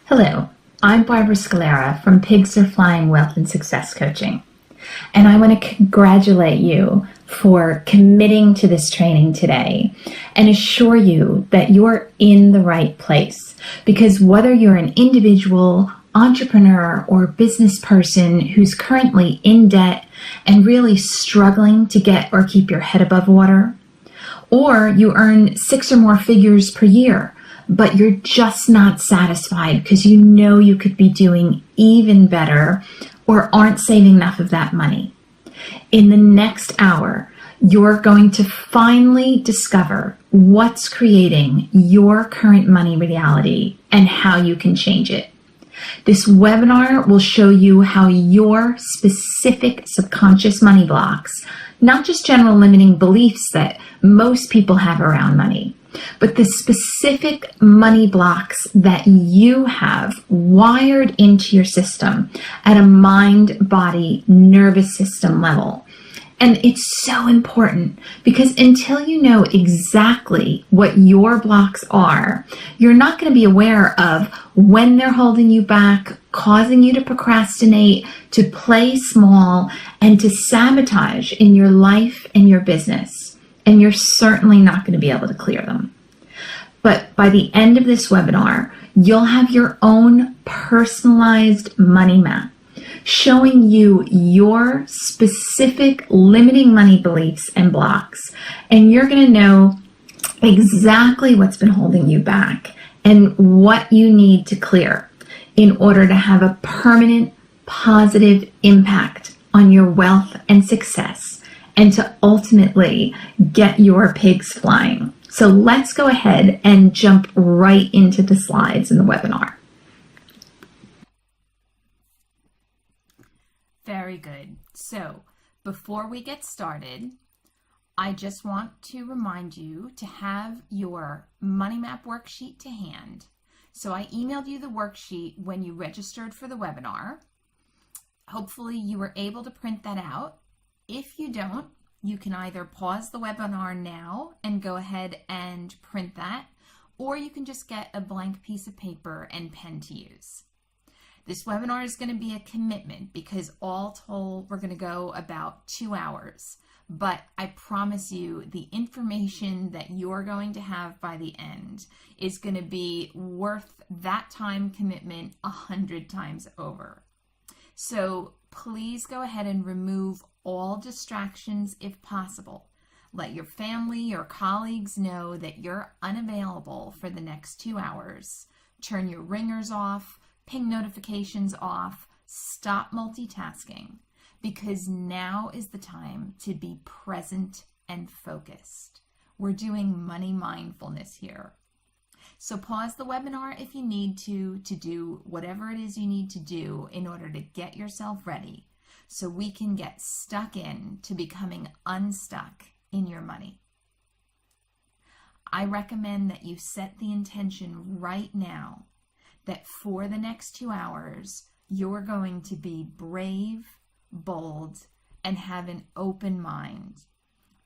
Hello, I'm Barbara Scalera from Pigs Are Flying Wealth and Success Coaching, and I want to congratulate you for committing to this training today and assure you that you're in the right place, because whether you're an individual, entrepreneur, or business person who's currently in debt and really struggling to get or keep your head above water, or you earn 6 or more figures per year, but you're just not satisfied because you know you could be doing even better or aren't saving enough of that money. In the next hour, you're going to finally discover what's creating your current money reality and how you can change it. This webinar will show you how your specific subconscious money blocks, not just general limiting beliefs that most people have around money, but the specific money blocks that you have wired into your system at a mind, body, nervous system level. And it's so important because until you know exactly what your blocks are, you're not going to be aware of when they're holding you back, causing you to procrastinate, to play small, and to sabotage in your life and your business. And you're certainly not going to be able to clear them. But by the end of this webinar, you'll have your own personalized money map showing you your specific limiting money beliefs and blocks. And you're going to know exactly what's been holding you back and what you need to clear in order to have a permanent positive impact on your wealth and success and to ultimately get your pigs flying. So let's go ahead and jump right into the slides in the webinar. Very good. So before we get started, I just want to remind you to have your money map worksheet to hand. So I emailed you the worksheet when you registered for the webinar. Hopefully you were able to print that out. If you don't, you can either pause the webinar now and go ahead and print that, or you can just get a blank piece of paper and pen to use. This webinar is going to be a commitment because all told, we're going to go about 2 hours. But I promise you the information that you're going to have by the end is going to be worth that time commitment 100 times over. So please go ahead and remove all distractions if possible. Let your family or colleagues know that you're unavailable for the next 2 hours. Turn your ringers off, ping notifications off, stop multitasking, because now is the time to be present and focused. We're doing money mindfulness here. So pause the webinar if you need to do whatever it is you need to do in order to get yourself ready so we can get stuck in to becoming unstuck in your money. I recommend that you set the intention right now that for the next 2 hours, you're going to be brave, bold, and have an open mind,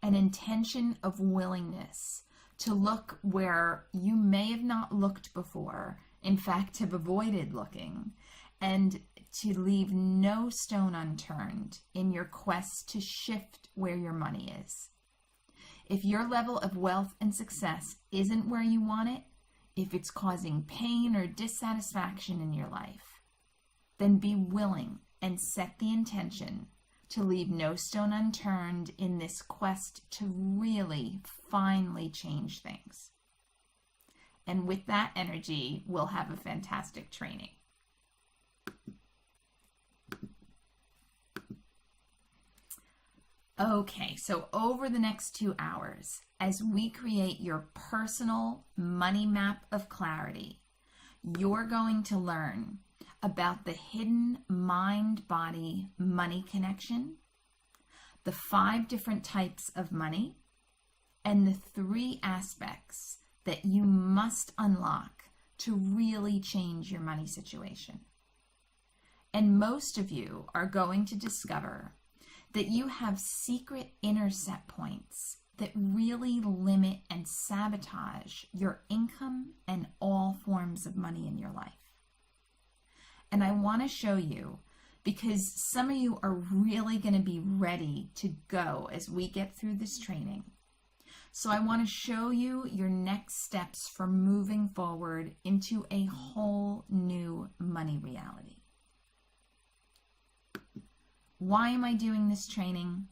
an intention of willingness to look where you may have not looked before, in fact, have avoided looking, and to leave no stone unturned in your quest to shift where your money is. If your level of wealth and success isn't where you want it, if it's causing pain or dissatisfaction in your life, then be willing and set the intention to leave no stone unturned in this quest to really finally change things. And with that energy, we'll have a fantastic training. Okay, so over the next 2 hours, as we create your personal money map of clarity, you're going to learn about the hidden mind-body money connection, the 5 different types of money, and the 3 aspects that you must unlock to really change your money situation. And most of you are going to discover that you have secret intercept points that really limit and sabotage your income and all forms of money in your life. And I want to show you because some of you are really going to be ready to go as we get through this training. So I want to show you your next steps for moving forward into a whole new money reality. Why am I doing this training?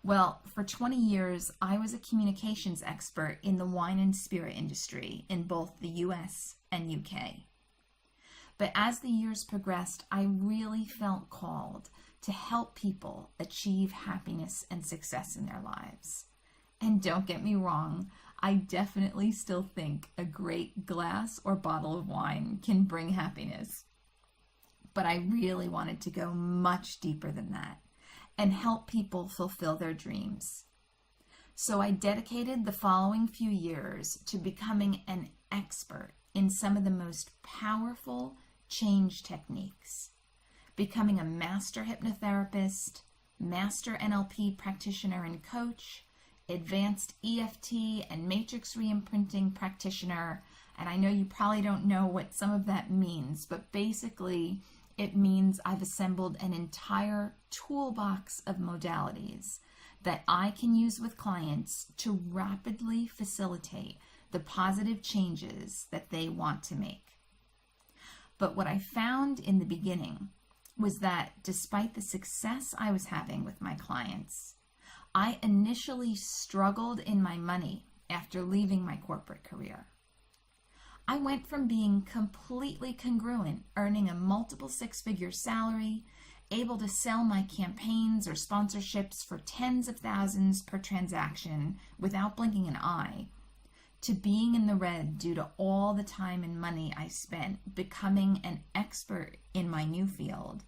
Well, for 20 years, I was a communications expert in the wine and spirit industry in both the US and UK. But as the years progressed, I really felt called to help people achieve happiness and success in their lives. And don't get me wrong, I definitely still think a great glass or bottle of wine can bring happiness. But I really wanted to go much deeper than that and help people fulfill their dreams. So I dedicated the following few years to becoming an expert in some of the most powerful change techniques, becoming a master hypnotherapist, master NLP practitioner and coach, advanced EFT and matrix reimprinting practitioner. And I know you probably don't know what some of that means, but basically it means I've assembled an entire toolbox of modalities that I can use with clients to rapidly facilitate the positive changes that they want to make. But what I found in the beginning was that despite the success I was having with my clients, I initially struggled in my money after leaving my corporate career. I went from being completely congruent, earning a multiple six-figure salary, able to sell my campaigns or sponsorships for tens of thousands per transaction without blinking an eye, to being in the red due to all the time and money I spent becoming an expert in my new field,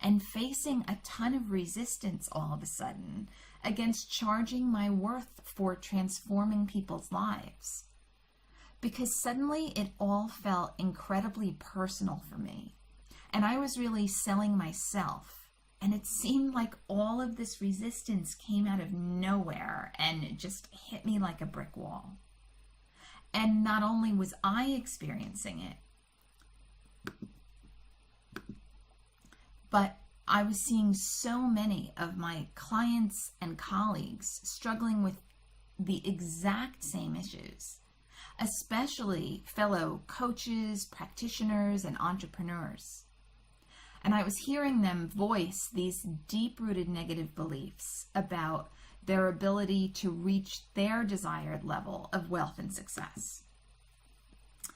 and facing a ton of resistance all of a sudden against charging my worth for transforming people's lives. Because suddenly it all felt incredibly personal for me, and I was really selling myself, and it seemed like all of this resistance came out of nowhere and it just hit me like a brick wall. And not only was I experiencing it, but I was seeing so many of my clients and colleagues struggling with the exact same issues, especially fellow coaches, practitioners, and entrepreneurs. And I was hearing them voice these deep-rooted negative beliefs about their ability to reach their desired level of wealth and success.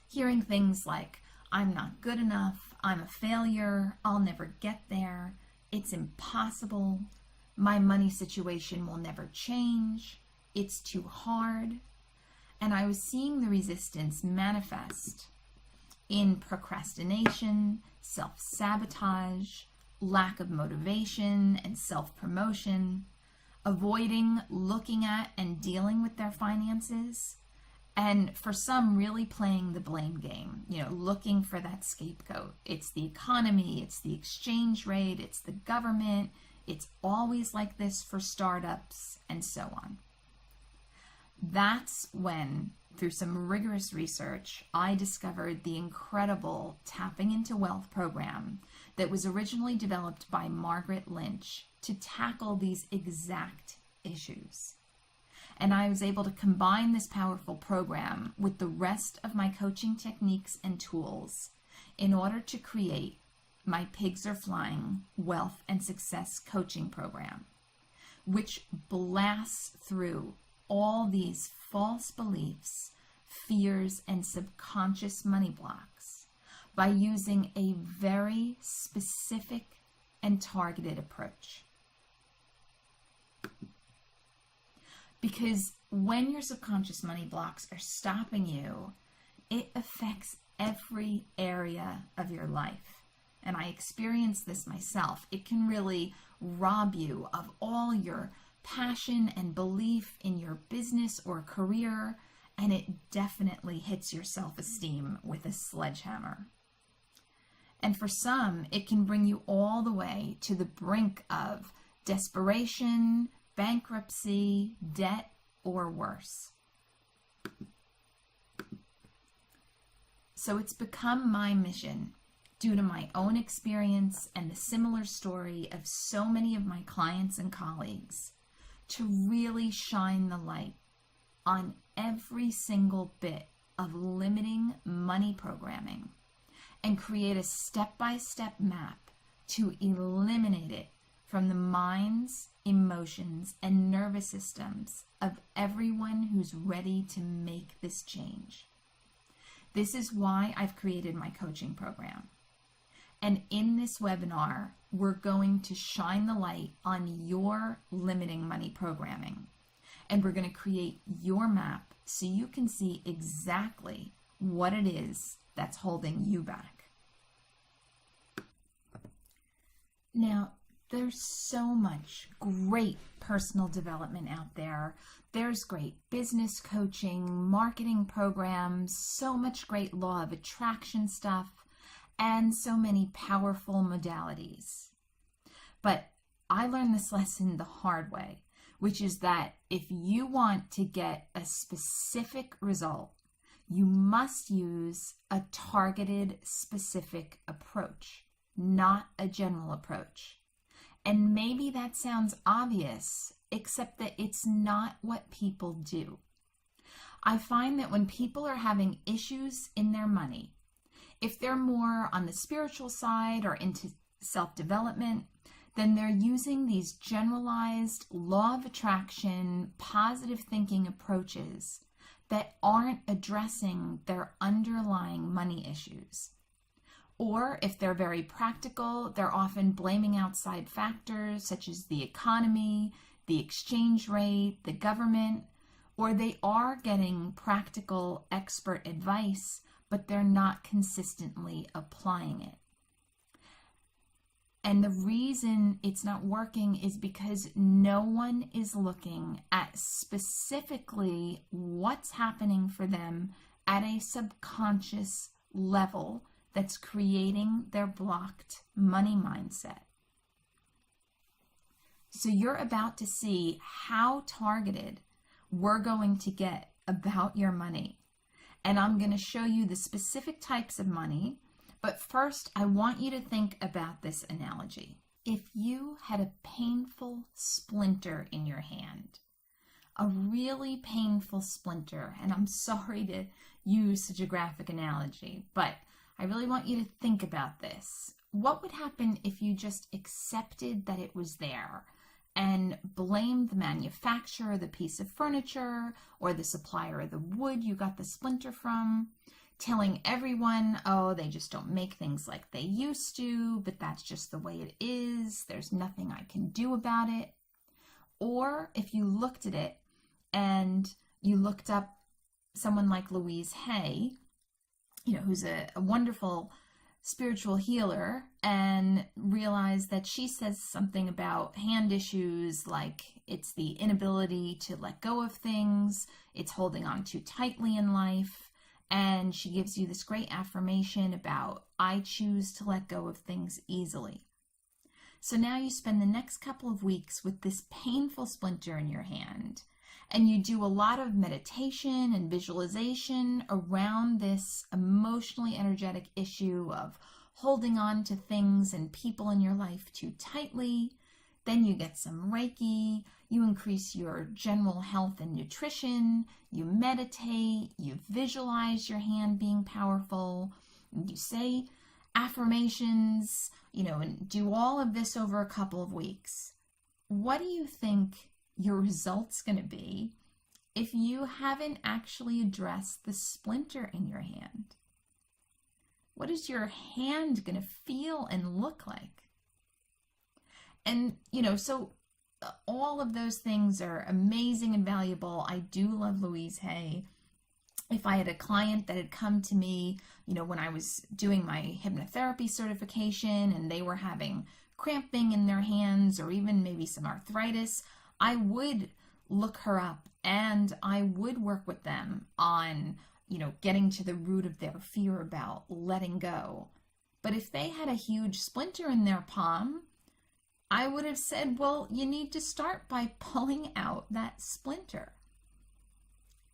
Hearing things like, I'm not good enough, I'm a failure, I'll never get there, it's impossible, my money situation will never change, it's too hard. And I was seeing the resistance manifest in procrastination, self-sabotage, lack of motivation and self-promotion, avoiding looking at and dealing with their finances, and for some really playing the blame game, looking for that scapegoat. It's the economy, it's the exchange rate, it's the government, it's always like this for startups, and so on. That's when, through some rigorous research, I discovered the incredible Tapping into Wealth program that was originally developed by Margaret Lynch to tackle these exact issues. And I was able to combine this powerful program with the rest of my coaching techniques and tools in order to create my Pigs Are Flying Wealth and Success coaching program, which blasts through all these false beliefs, fears, and subconscious money blocks by using a very specific and targeted approach. Because when your subconscious money blocks are stopping you, it affects every area of your life. And I experienced this myself. It can really rob you of all your passion and belief in your business or career, and it definitely hits your self-esteem with a sledgehammer. And for some, it can bring you all the way to the brink of desperation, bankruptcy, debt, or worse. So it's become my mission due to my own experience and the similar story of so many of my clients and colleagues, to really shine the light on every single bit of limiting money programming and create a step-by-step map to eliminate it from the minds, emotions, and nervous systems of everyone who's ready to make this change. This is why I've created my coaching program. And in this webinar, we're going to shine the light on your limiting money programming. And we're going to create your map so you can see exactly what it is that's holding you back. Now, there's so much great personal development out there. There's great business coaching, marketing programs, so much great law of attraction stuff, and so many powerful modalities. But I learned this lesson the hard way, which is that if you want to get a specific result, you must use a targeted, specific approach, not a general approach. And maybe that sounds obvious, except that it's not what people do. I find that when people are having issues in their money, if they're more on the spiritual side or into self-development, then they're using these generalized law of attraction, positive thinking approaches that aren't addressing their underlying money issues. Or if they're very practical, they're often blaming outside factors such as the economy, the exchange rate, the government, or they are getting practical expert advice, but they're not consistently applying it. And the reason it's not working is because no one is looking at specifically what's happening for them at a subconscious level that's creating their blocked money mindset. So you're about to see how targeted we're going to get about your money. And I'm going to show you the specific types of money. But first, I want you to think about this analogy. If you had a painful splinter in your hand, a really painful splinter, and I'm sorry to use such a graphic analogy, but I really want you to think about this. What would happen if you just accepted that it was there and blamed the manufacturer of the piece of furniture or the supplier of the wood you got the splinter from, telling everyone, oh, they just don't make things like they used to, but that's just the way it is. There's nothing I can do about it. Or if you looked at it and you looked up someone like Louise Hay, who's a wonderful spiritual healer, and realized that she says something about hand issues, like it's the inability to let go of things, it's holding on too tightly in life. And she gives you this great affirmation about, I choose to let go of things easily. So now you spend the next couple of weeks with this painful splinter in your hand, and you do a lot of meditation and visualization around this emotionally energetic issue of holding on to things and people in your life too tightly. Then you get some Reiki, you increase your general health and nutrition, you meditate, you visualize your hand being powerful, you say affirmations, and do all of this over a couple of weeks. What do you think your result's going to be if you haven't actually addressed the splinter in your hand? What is your hand going to feel and look like? And, so all of those things are amazing and valuable. I do love Louise Hay. If I had a client that had come to me, when I was doing my hypnotherapy certification and they were having cramping in their hands or even maybe some arthritis, I would look her up and I would work with them on, getting to the root of their fear about letting go. But if they had a huge splinter in their palm, I would have said, well, you need to start by pulling out that splinter.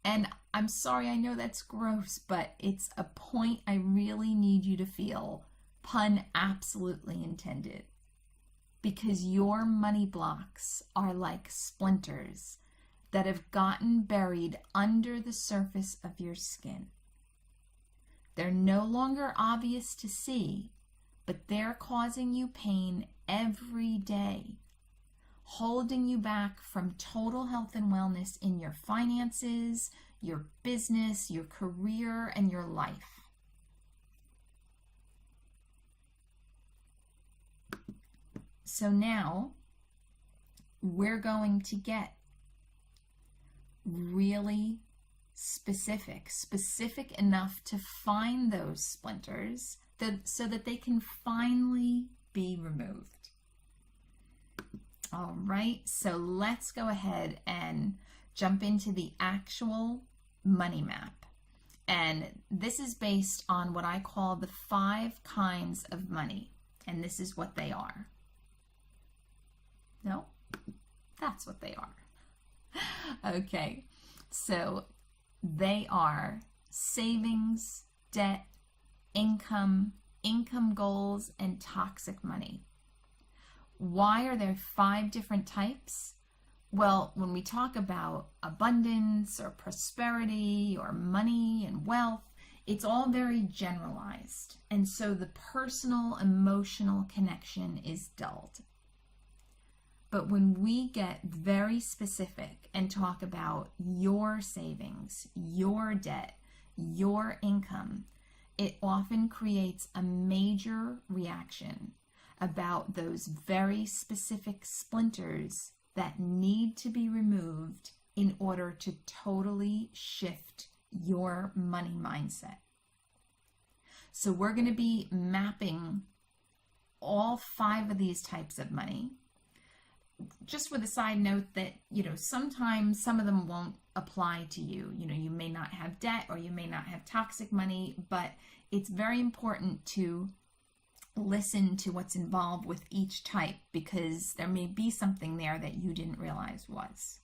And I'm sorry, I know that's gross, but it's a point I really need you to feel Pun absolutely intended. Because your money blocks are like splinters that have gotten buried under the surface of your skin. They're no longer obvious to see, but they're causing you pain every day, holding you back from total health and wellness in your finances, your business, your career, and your life. So now we're going to get really specific enough to find those splinters so that they can finally be removed. All right, so let's go ahead and jump into the actual money map. And this is based on what I call the 5 kinds of money. And this is what they are. No, that's what they are. Okay, so they are savings, debt, income goals, and toxic money. Why are there 5 different types? Well, when we talk about abundance or prosperity or money and wealth, it's all very generalized. And so the personal emotional connection is dulled. But when we get very specific and talk about your savings, your debt, your income, it often creates a major reaction about those very specific splinters that need to be removed in order to totally shift your money mindset. So we're going to be mapping all 5 of these types of money. Just with a side note that, sometimes some of them won't apply to you. You may not have debt or you may not have toxic money, but it's very important to listen to what's involved with each type because there may be something there that you didn't realize was.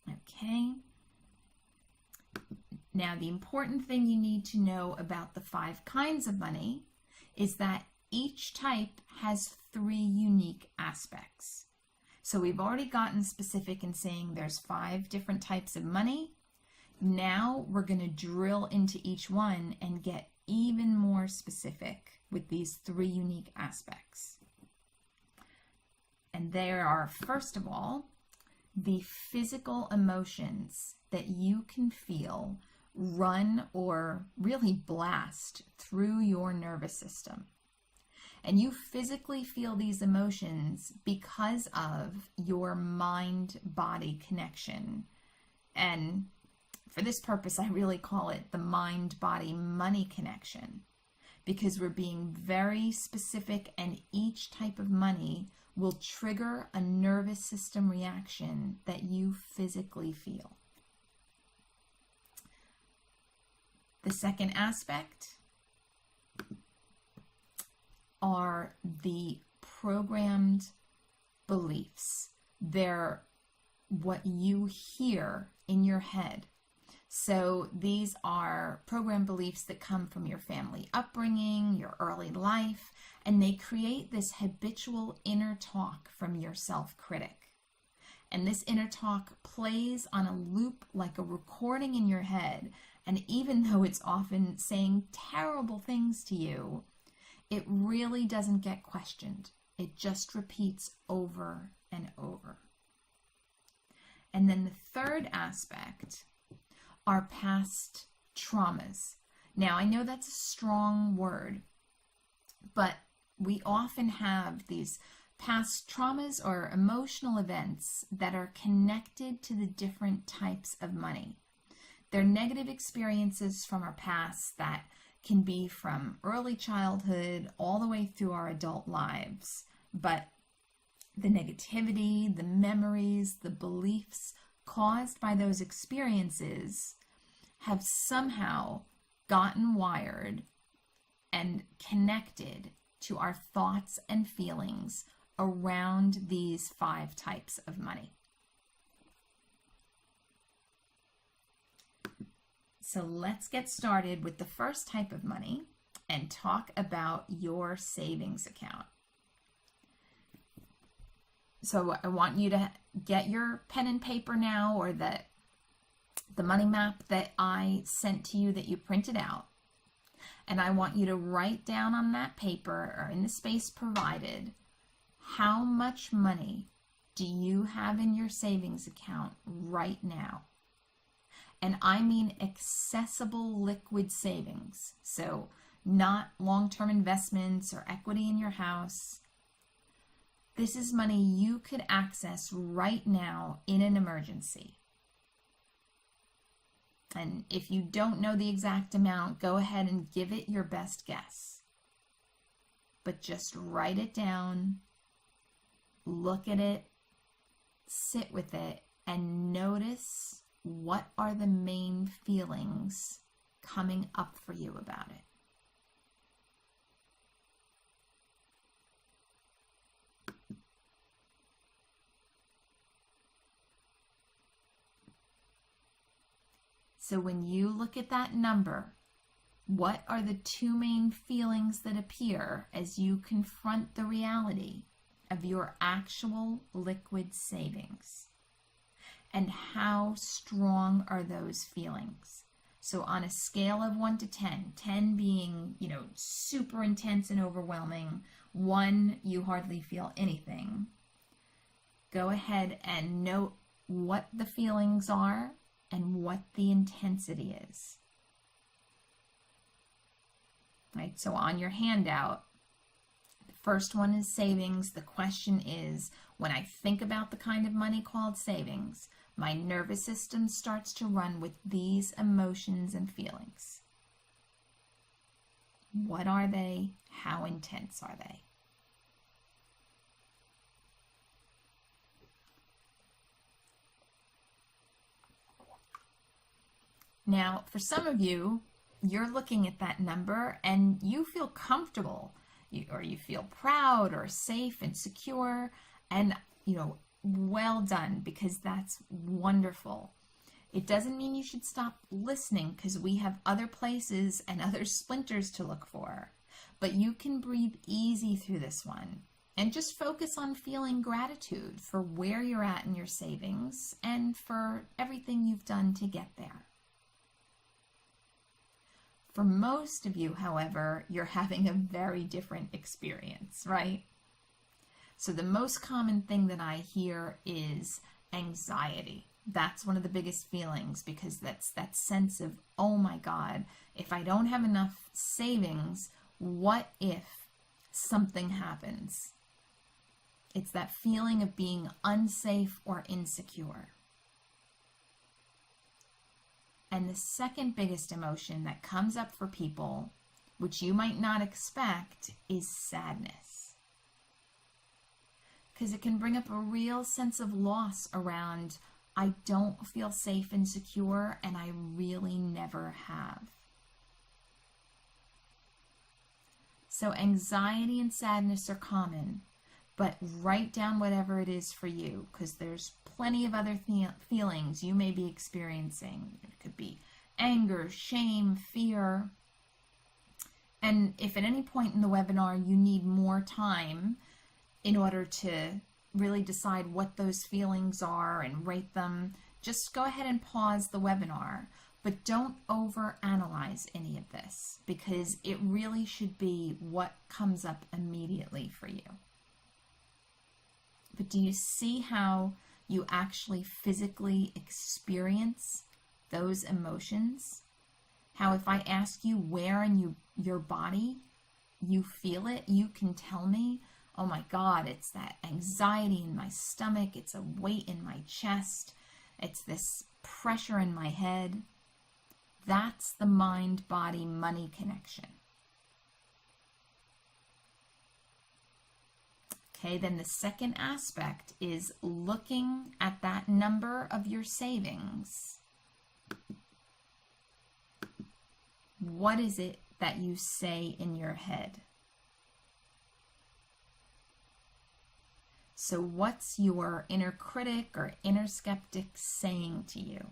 Okay. Now, the important thing you need to know about the 5 kinds of money is that each type has 3 unique aspects. So we've already gotten specific in saying there's 5 different types of money. Now we're going to drill into each one and get even more specific with these 3 unique aspects. And there are, first of all, the physical emotions that you can feel run or really blast through your nervous system. And you physically feel these emotions because of your mind-body connection. And for this purpose, I really call it the mind-body-money connection, because we're being very specific, and each type of money will trigger a nervous system reaction that you physically feel. The second aspect are the programmed beliefs. They're what you hear in your head. So these are programmed beliefs that come from your family upbringing, your early life, and they create this habitual inner talk from your self-critic. And this inner talk plays on a loop like a recording in your head, and even though it's often saying terrible things to you, it really doesn't get questioned. It just repeats over and over. And then the third aspect are past traumas. Now, I know that's a strong word, but we often have these past traumas or emotional events that are connected to the different types of money. They're negative experiences from our past that can be from early childhood all the way through our adult lives. But the negativity, the memories, the beliefs caused by those experiences have somehow gotten wired and connected to our thoughts and feelings around these 5 types of money. So let's get started with the first type of money, and talk about your savings account. So I want you to get your pen and paper now, or the money map that I sent to you that you printed out. And I want you to write down on that paper, or in the space provided, how much money do you have in your savings account right now? And I mean accessible liquid savings. So not long-term investments or equity in your house. This is money you could access right now in an emergency. And if you don't know the exact amount, go ahead and give it your best guess. But just write it down, look at it, sit with it, and notice what are the main feelings coming up for you about it. So when you look at that number, what are the two main feelings that appear as you confront the reality of your actual liquid savings? And how strong are those feelings? So on a scale of 1 to 10, 10 being, super intense and overwhelming, 1, you hardly feel anything. Go ahead and note what the feelings are and what the intensity is. Right, so on your handout, the first one is savings. The question is, when I think about the kind of money called savings, my nervous system starts to run with these emotions and feelings. What are they? How intense are they? Now, for some of you, you're looking at that number and you feel comfortable, or you feel proud or safe and secure, and, well done, because that's wonderful. It doesn't mean you should stop listening, because we have other places and other splinters to look for. But you can breathe easy through this one and just focus on feeling gratitude for where you're at in your savings and for everything you've done to get there. For most of you, however, you're having a very different experience, right? So the most common thing that I hear is anxiety. That's one of the biggest feelings, because that's that sense of, oh my God, if I don't have enough savings, what if something happens? It's that feeling of being unsafe or insecure. And the second biggest emotion that comes up for people, which you might not expect, is sadness. Because it can bring up a real sense of loss around, I don't feel safe and secure, and I really never have. So anxiety and sadness are common, but write down whatever it is for you, because there's plenty of other feelings you may be experiencing. It could be anger, shame, fear. And if at any point in the webinar you need more time in order to really decide what those feelings are and rate them, just go ahead and pause the webinar. But don't overanalyze any of this, because it really should be what comes up immediately for you. But do you see how you actually physically experience those emotions? How if I ask you where in your body you feel it, you can tell me, oh my God, it's that anxiety in my stomach, it's a weight in my chest, it's this pressure in my head. That's the mind-body-money connection. Okay, then the second aspect is looking at that number of your savings. What is it that you say in your head? So what's your inner critic or inner skeptic saying to you?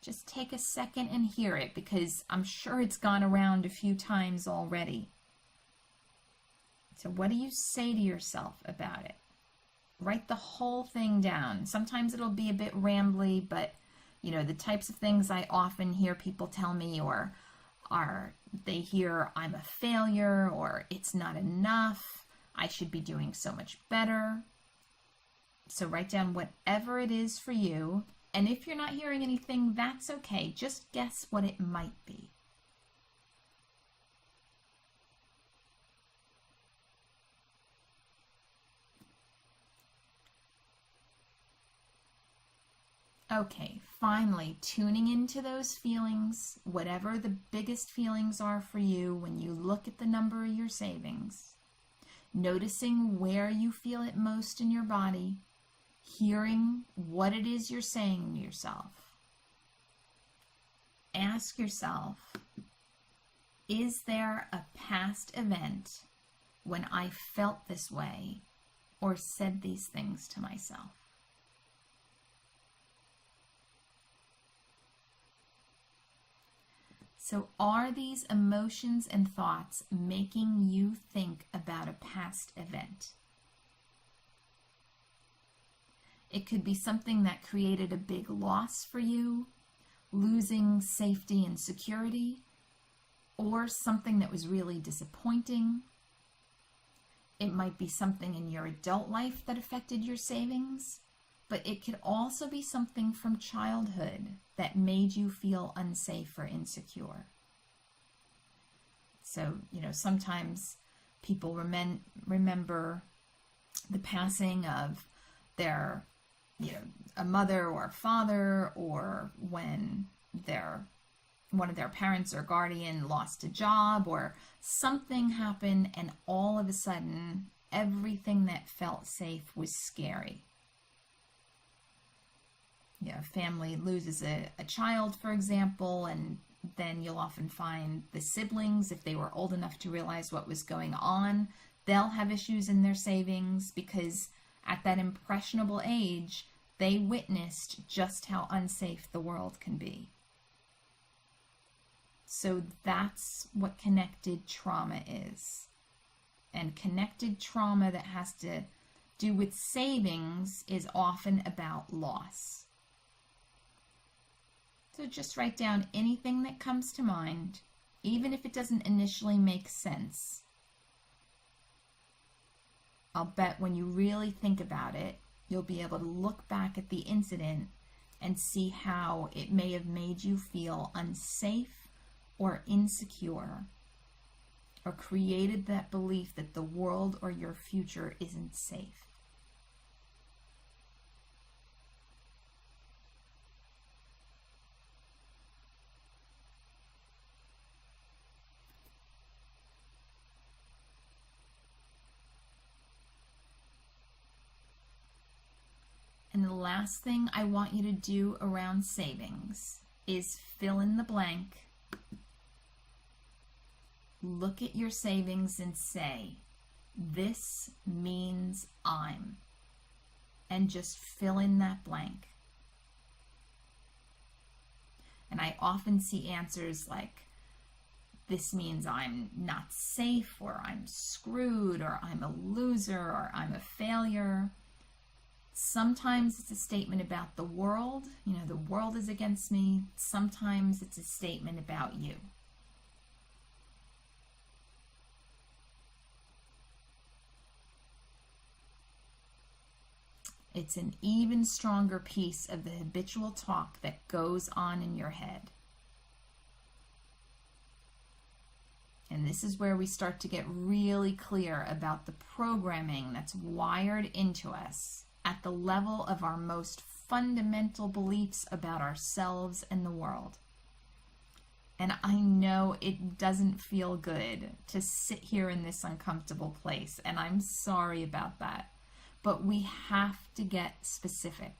Just take a second and hear it, because I'm sure it's gone around a few times already. So what do you say to yourself about it? Write the whole thing down. Sometimes it'll be a bit rambly, but you know, the types of things I often hear people tell me are they hear I'm a failure, or it's not enough, I should be doing so much better. So write down whatever it is for you. And if you're not hearing anything, that's okay. Just guess what it might be. Okay, finally, tuning into those feelings, whatever the biggest feelings are for you when you look at the number of your savings, noticing where you feel it most in your body, hearing what it is you're saying to yourself. Ask yourself, is there a past event when I felt this way or said these things to myself? So are these emotions and thoughts making you think about a past event? It could be something that created a big loss for you, losing safety and security, or something that was really disappointing. It might be something in your adult life that affected your savings, but it could also be something from childhood that made you feel unsafe or insecure. So, you know, sometimes people remember the passing of their, you know, a mother or a father, or when one of their parents or guardian lost a job, or something happened and all of a sudden everything that felt safe was scary. You know, a family loses a child, for example, and then you'll often find the siblings, if they were old enough to realize what was going on, they'll have issues in their savings because at that impressionable age, they witnessed just how unsafe the world can be. So that's what connected trauma is. And connected trauma that has to do with savings is often about loss. So just write down anything that comes to mind, even if it doesn't initially make sense. I'll bet when you really think about it, you'll be able to look back at the incident and see how it may have made you feel unsafe or insecure, or created that belief that the world or your future isn't safe. And the last thing I want you to do around savings is fill in the blank. Look at your savings and say, this means I'm. And just fill in that blank. And I often see answers like, this means I'm not safe, or I'm screwed, or I'm a loser, or I'm a failure. Sometimes it's a statement about the world. You know, the world is against me. Sometimes it's a statement about you. It's an even stronger piece of the habitual talk that goes on in your head. And this is where we start to get really clear about the programming that's wired into us at the level of our most fundamental beliefs about ourselves and the world. And I know it doesn't feel good to sit here in this uncomfortable place, and I'm sorry about that. But we have to get specific.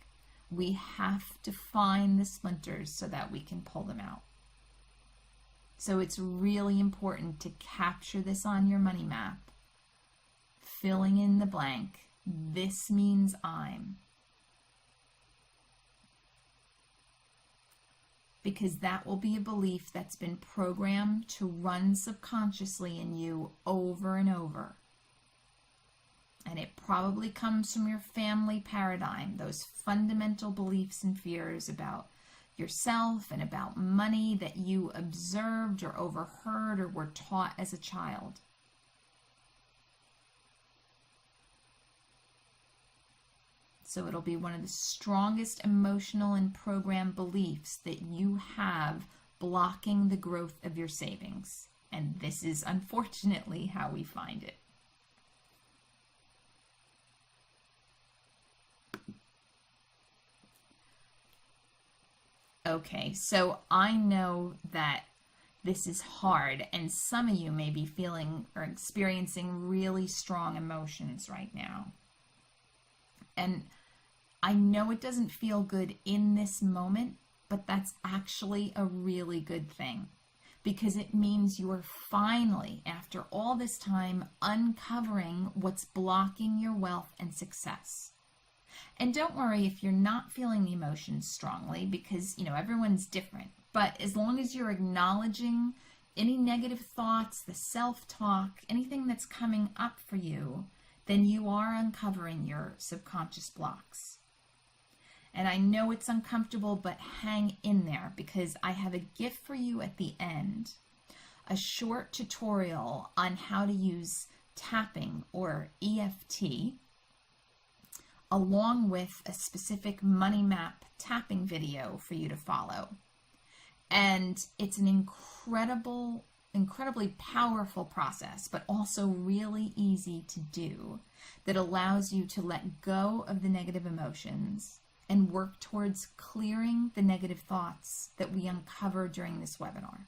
We have to find the splinters so that we can pull them out. So it's really important to capture this on your money map, filling in the blank. This means I'm. because that will be a belief that's been programmed to run subconsciously in you over and over. And it probably comes from your family paradigm, those fundamental beliefs and fears about yourself and about money that you observed or overheard or were taught as a child. So it'll be one of the strongest emotional and program beliefs that you have blocking the growth of your savings. And this is unfortunately how we find it. Okay, so I know that this is hard, and some of you may be feeling or experiencing really strong emotions right now. And I know it doesn't feel good in this moment, but that's actually a really good thing, because it means you're finally, after all this time, uncovering what's blocking your wealth and success. And don't worry if you're not feeling the emotions strongly, because, everyone's different. But as long as you're acknowledging any negative thoughts, the self-talk, anything that's coming up for you, then you are uncovering your subconscious blocks. And I know it's uncomfortable, but hang in there, because I have a gift for you at the end. A short tutorial on how to use tapping or EFT, along with a specific money map tapping video for you to follow. And it's an incredibly powerful process, but also really easy to do, that allows you to let go of the negative emotions and work towards clearing the negative thoughts that we uncover during this webinar.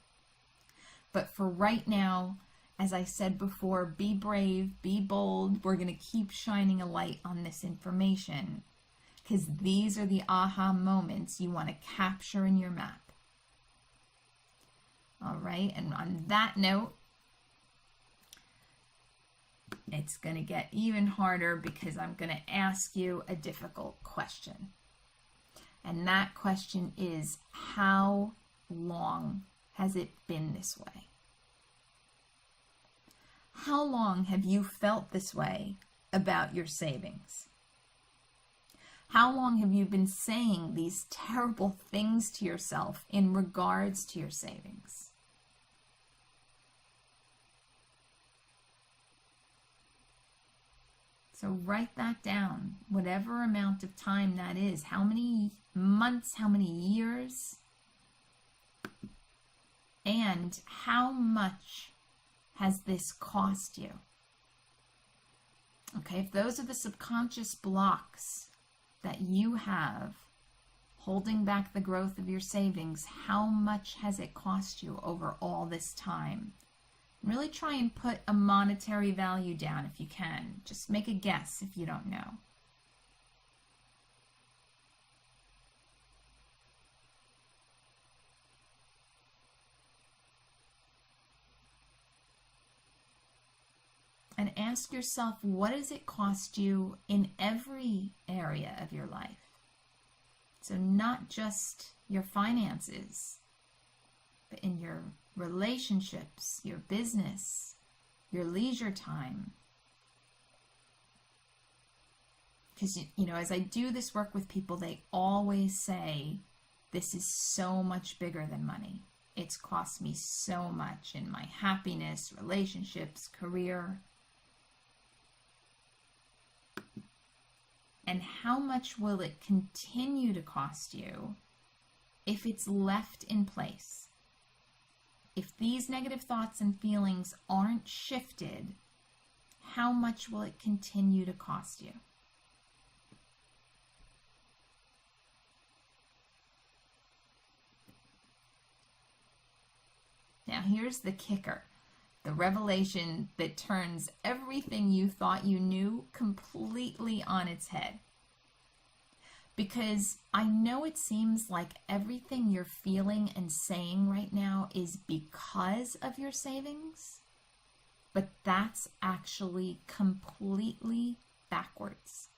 But for right now, as I said before, be brave, be bold. We're going to keep shining a light on this information, because these are the aha moments you want to capture in your map. All right, and on that note, it's going to get even harder, because I'm going to ask you a difficult question. And that question is, how long has it been this way? How long have you felt this way about your savings? How long have you been saying these terrible things to yourself in regards to your savings? So write that down, whatever amount of time that is. How many months, how many years? And how much has this cost you? Okay, if those are the subconscious blocks that you have holding back the growth of your savings, how much has it cost you over all this time? Really try and put a monetary value down if you can. Just make a guess if you don't know. And ask yourself, what does it cost you in every area of your life? So not just your finances, but in your relationships, your business, your leisure time. Because, as I do this work with people, they always say, this is so much bigger than money. It's cost me so much in my happiness, relationships, career. And how much will it continue to cost you if it's left in place? If these negative thoughts and feelings aren't shifted, how much will it continue to cost you? Now here's the kicker, the revelation that turns everything you thought you knew completely on its head. Because I know it seems like everything you're feeling and saying right now is because of your savings, but that's actually completely backwards.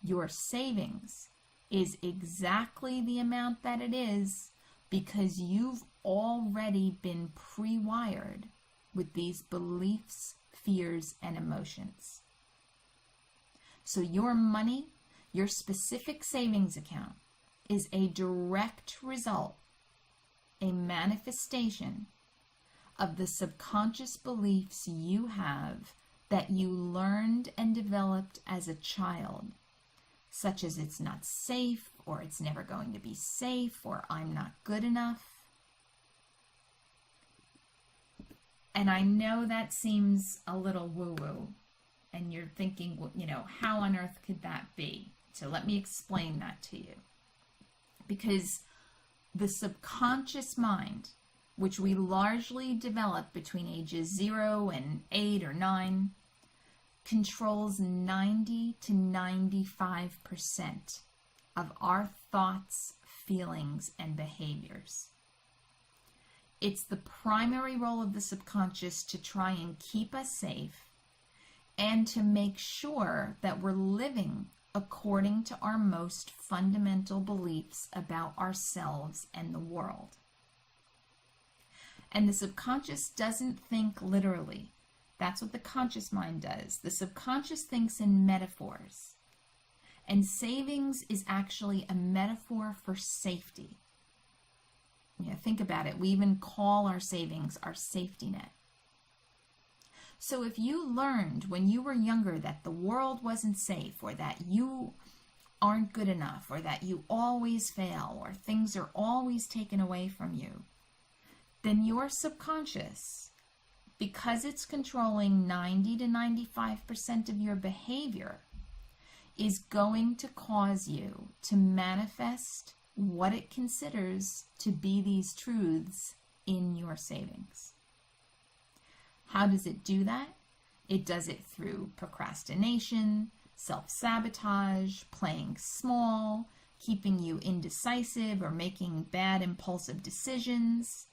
Your savings is exactly the amount that it is because you've already been pre-wired with these beliefs, fears, and emotions. So your money, your specific savings account, is a direct result, a manifestation of the subconscious beliefs you have that you learned and developed as a child, such as it's not safe, or it's never going to be safe, or I'm not good enough. And I know that seems a little woo-woo, and you're thinking, well, how on earth could that be? So let me explain that to you. Because the subconscious mind, which we largely develop between ages 0 and 8 or 9, controls 90 to 95% of our thoughts, feelings, and behaviors. It's the primary role of the subconscious to try and keep us safe and to make sure that we're living according to our most fundamental beliefs about ourselves and the world. And the subconscious doesn't think literally. That's what the conscious mind does. The subconscious thinks in metaphors. And savings is actually a metaphor for safety. Think about it. We even call our savings our safety net. So if you learned when you were younger that the world wasn't safe, or that you aren't good enough, or that you always fail, or things are always taken away from you, then your subconscious, because it's controlling 90 to 95% of your behavior, is going to cause you to manifest what it considers to be these truths in your savings. How does it do that? It does it through procrastination, self-sabotage, playing small, keeping you indecisive or making bad impulsive decisions.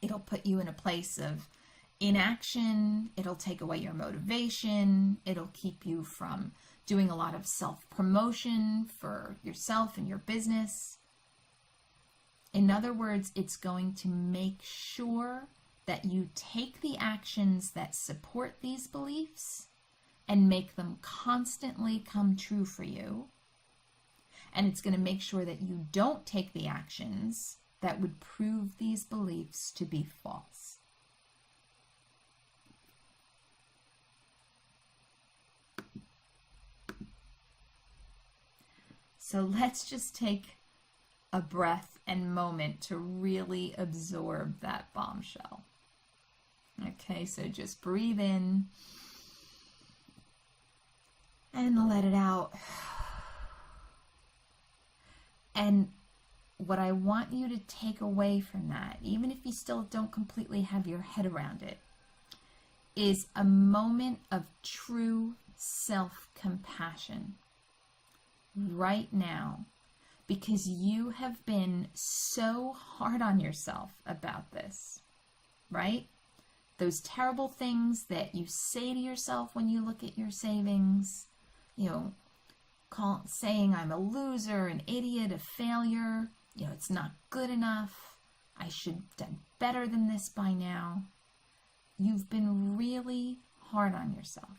It'll put you in a place of inaction. It'll take away your motivation. It'll keep you from doing a lot of self-promotion for yourself and your business. In other words, it's going to make sure that you take the actions that support these beliefs and make them constantly come true for you. And it's going to make sure that you don't take the actions that would prove these beliefs to be false. So let's just take a breath and moment to really absorb that bombshell. Okay, so just breathe in and let it out. And what I want you to take away from that, even if you still don't completely have your head around it, is a moment of true self-compassion right now, because you have been so hard on yourself about this, right? Those terrible things that you say to yourself when you look at your savings, saying I'm a loser, an idiot, a failure, it's not good enough, I should have done better than this by now. You've been really hard on yourself.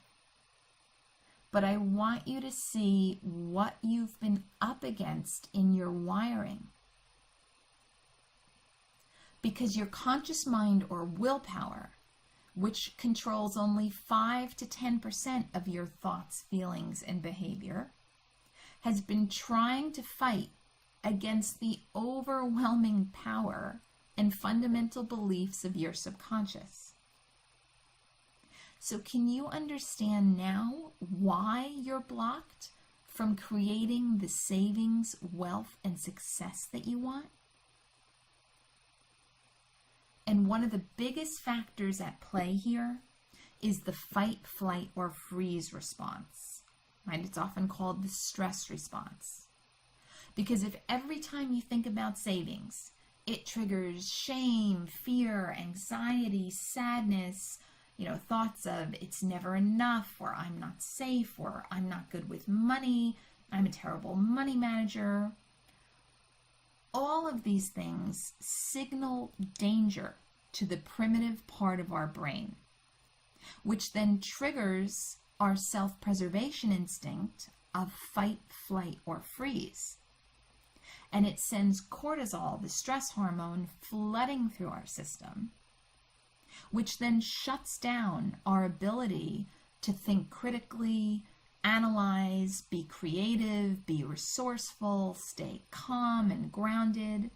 But I want you to see what you've been up against in your wiring. Because your conscious mind, or willpower, which controls only 5 to 10% of your thoughts, feelings, and behavior, has been trying to fight against the overwhelming power and fundamental beliefs of your subconscious. So can you understand now why you're blocked from creating the savings, wealth, and success that you want? And one of the biggest factors at play here is the fight, flight, or freeze response, right? It's often called the stress response. Because if every time you think about savings, it triggers shame, fear, anxiety, sadness, thoughts of it's never enough, or I'm not safe, or I'm not good with money, I'm a terrible money manager, All of these things signal danger to the primitive part of our brain, which then triggers our self-preservation instinct of fight, flight, or freeze. And it sends cortisol, the stress hormone, flooding through our system, which then shuts down our ability to think critically, analyze, be creative, be resourceful, stay calm and grounded,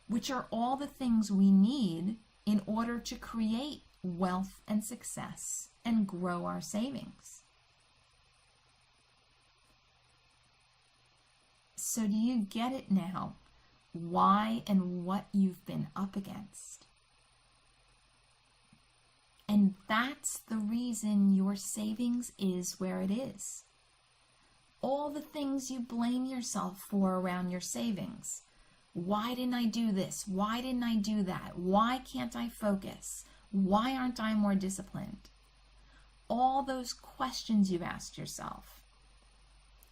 which are all the things we need in order to create wealth and success and grow our savings. So do you get it now? Why and what you've been up against? And that's the reason your savings is where it is. All the things you blame yourself for around your savings. Why didn't I do this? Why didn't I do that? Why can't I focus? Why aren't I more disciplined? All those questions you've asked yourself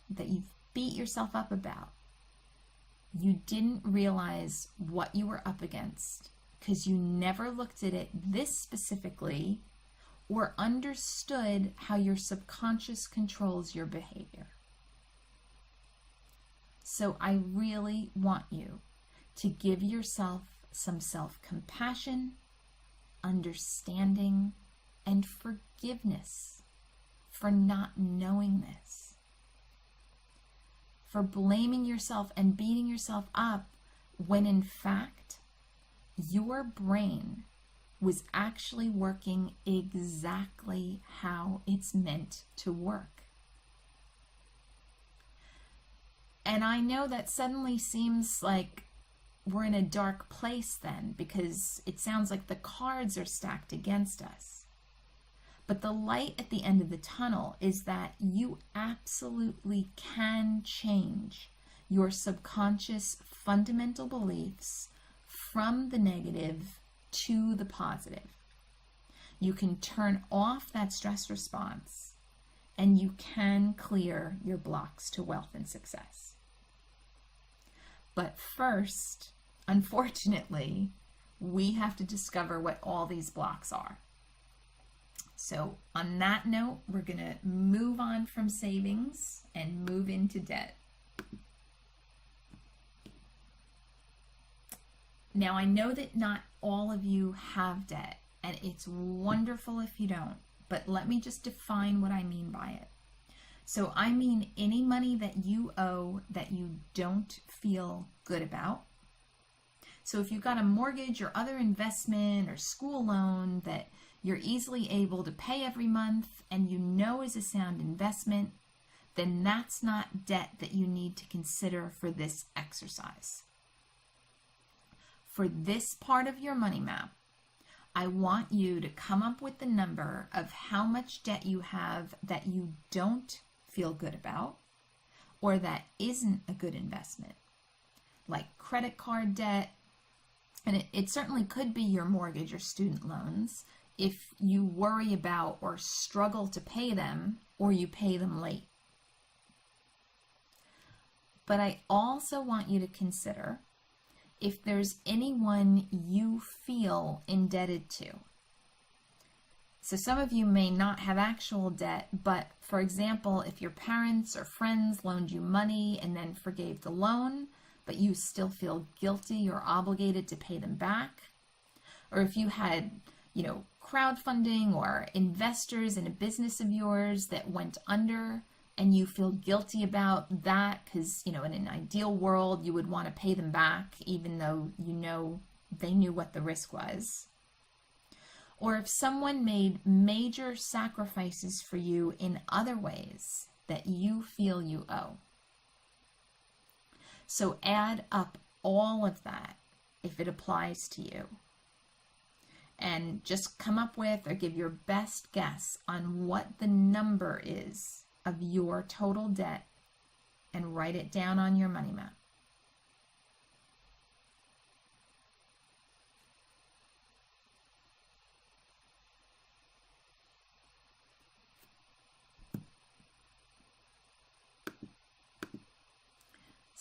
that you've beat yourself up about. You didn't realize what you were up against because you never looked at it this specifically or understood how your subconscious controls your behavior. So I really want you to give yourself some self-compassion, understanding, and forgiveness for not knowing this, for blaming yourself and beating yourself up when in fact your brain was actually working exactly how it's meant to work. And I know that suddenly seems like we're in a dark place then, because it sounds like the cards are stacked against us. But the light at the end of the tunnel is that you absolutely can change your subconscious fundamental beliefs from the negative to the positive. You can turn off that stress response and you can clear your blocks to wealth and success. But first, unfortunately, we have to discover what all these blocks are. So on that note, we're going to move on from savings and move into debt. Now, I know that not all of you have debt, and it's wonderful if you don't, but let me just define what I mean by it. So I mean any money that you owe that you don't feel good about. So if you've got a mortgage or other investment or school loan that you're easily able to pay every month and you know is a sound investment, then that's not debt that you need to consider for this exercise. For this part of your money map, I want you to come up with the number of how much debt you have that you don't feel good about or that isn't a good investment, like credit card debt, and it certainly could be your mortgage or student loans if you worry about or struggle to pay them or you pay them late. But I also want you to consider if there's anyone you feel indebted to. So some of you may not have actual debt, but for example, if your parents or friends loaned you money and then forgave the loan, but you still feel guilty or obligated to pay them back, or if you had, crowdfunding or investors in a business of yours that went under and you feel guilty about that because, in an ideal world, you would want to pay them back even though they knew what the risk was. Or if someone made major sacrifices for you in other ways that you feel you owe. So add up all of that if it applies to you. And just come up with or give your best guess on what the number is of your total debt and write it down on your money map.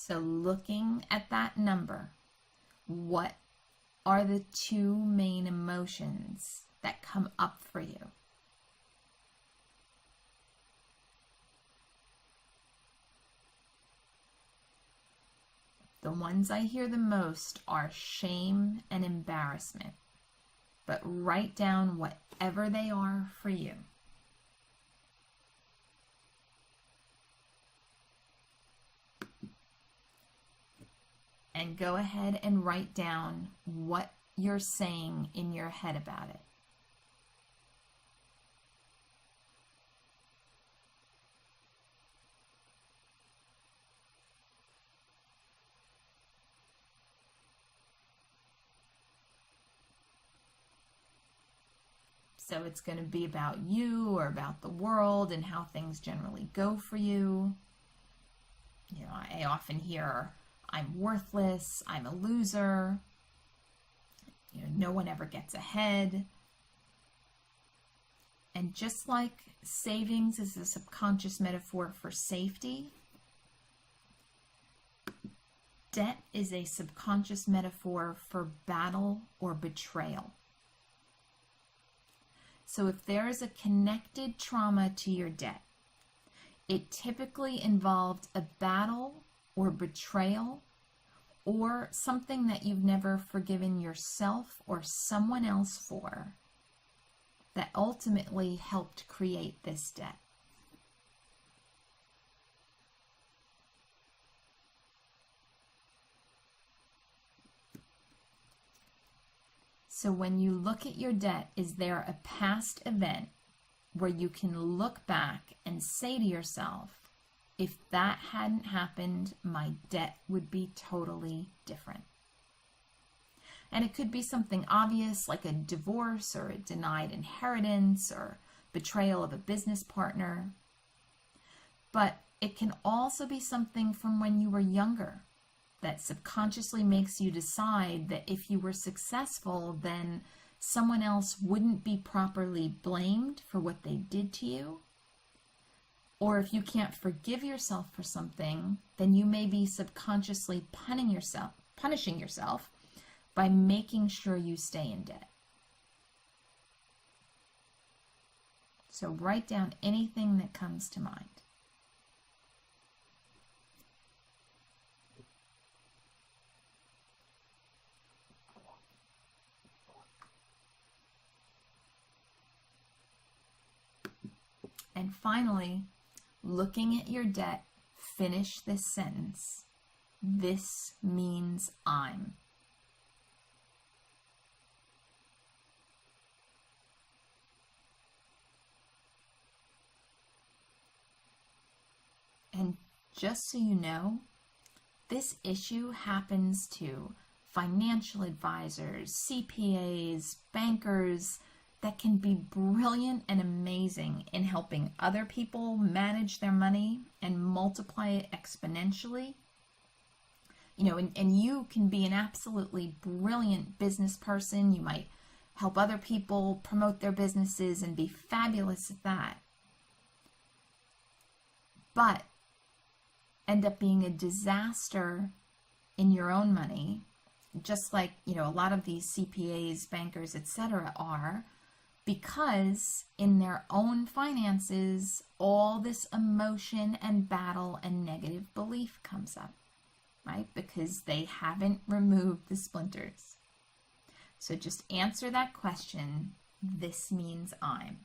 So looking at that number, what are the two main emotions that come up for you? The ones I hear the most are shame and embarrassment. But write down whatever they are for you. And go ahead and write down what you're saying in your head about it. So it's going to be about you or about the world and how things generally go for you. You know, I often hear, I'm worthless, I'm a loser, you know, no one ever gets ahead. And just like savings is a subconscious metaphor for safety, debt is a subconscious metaphor for battle or betrayal. So if there is a connected trauma to your debt, it typically involved a battle or betrayal or something that you've never forgiven yourself or someone else for that ultimately helped create this debt. So when you look at your debt, is there a past event where you can look back and say to yourself, if that hadn't happened, my debt would be totally different? And it could be something obvious like a divorce or a denied inheritance or betrayal of a business partner. But it can also be something from when you were younger that subconsciously makes you decide that if you were successful, then someone else wouldn't be properly blamed for what they did to you. Or if you can't forgive yourself for something, then you may be subconsciously punishing yourself by making sure you stay in debt. So write down anything that comes to mind. And finally, looking at your debt, finish this sentence. This means I'm. And just so you know, this issue happens to financial advisors, CPAs, bankers, that can be brilliant and amazing in helping other people manage their money and multiply it exponentially. You know, and you can be an absolutely brilliant business person. You might help other people promote their businesses and be fabulous at that. But end up being a disaster in your own money, just like, you know, a lot of these CPAs, bankers, etc. are, because in their own finances, all this emotion and battle and negative belief comes up, right? Because they haven't removed the splinters. So just answer that question. This means I'm.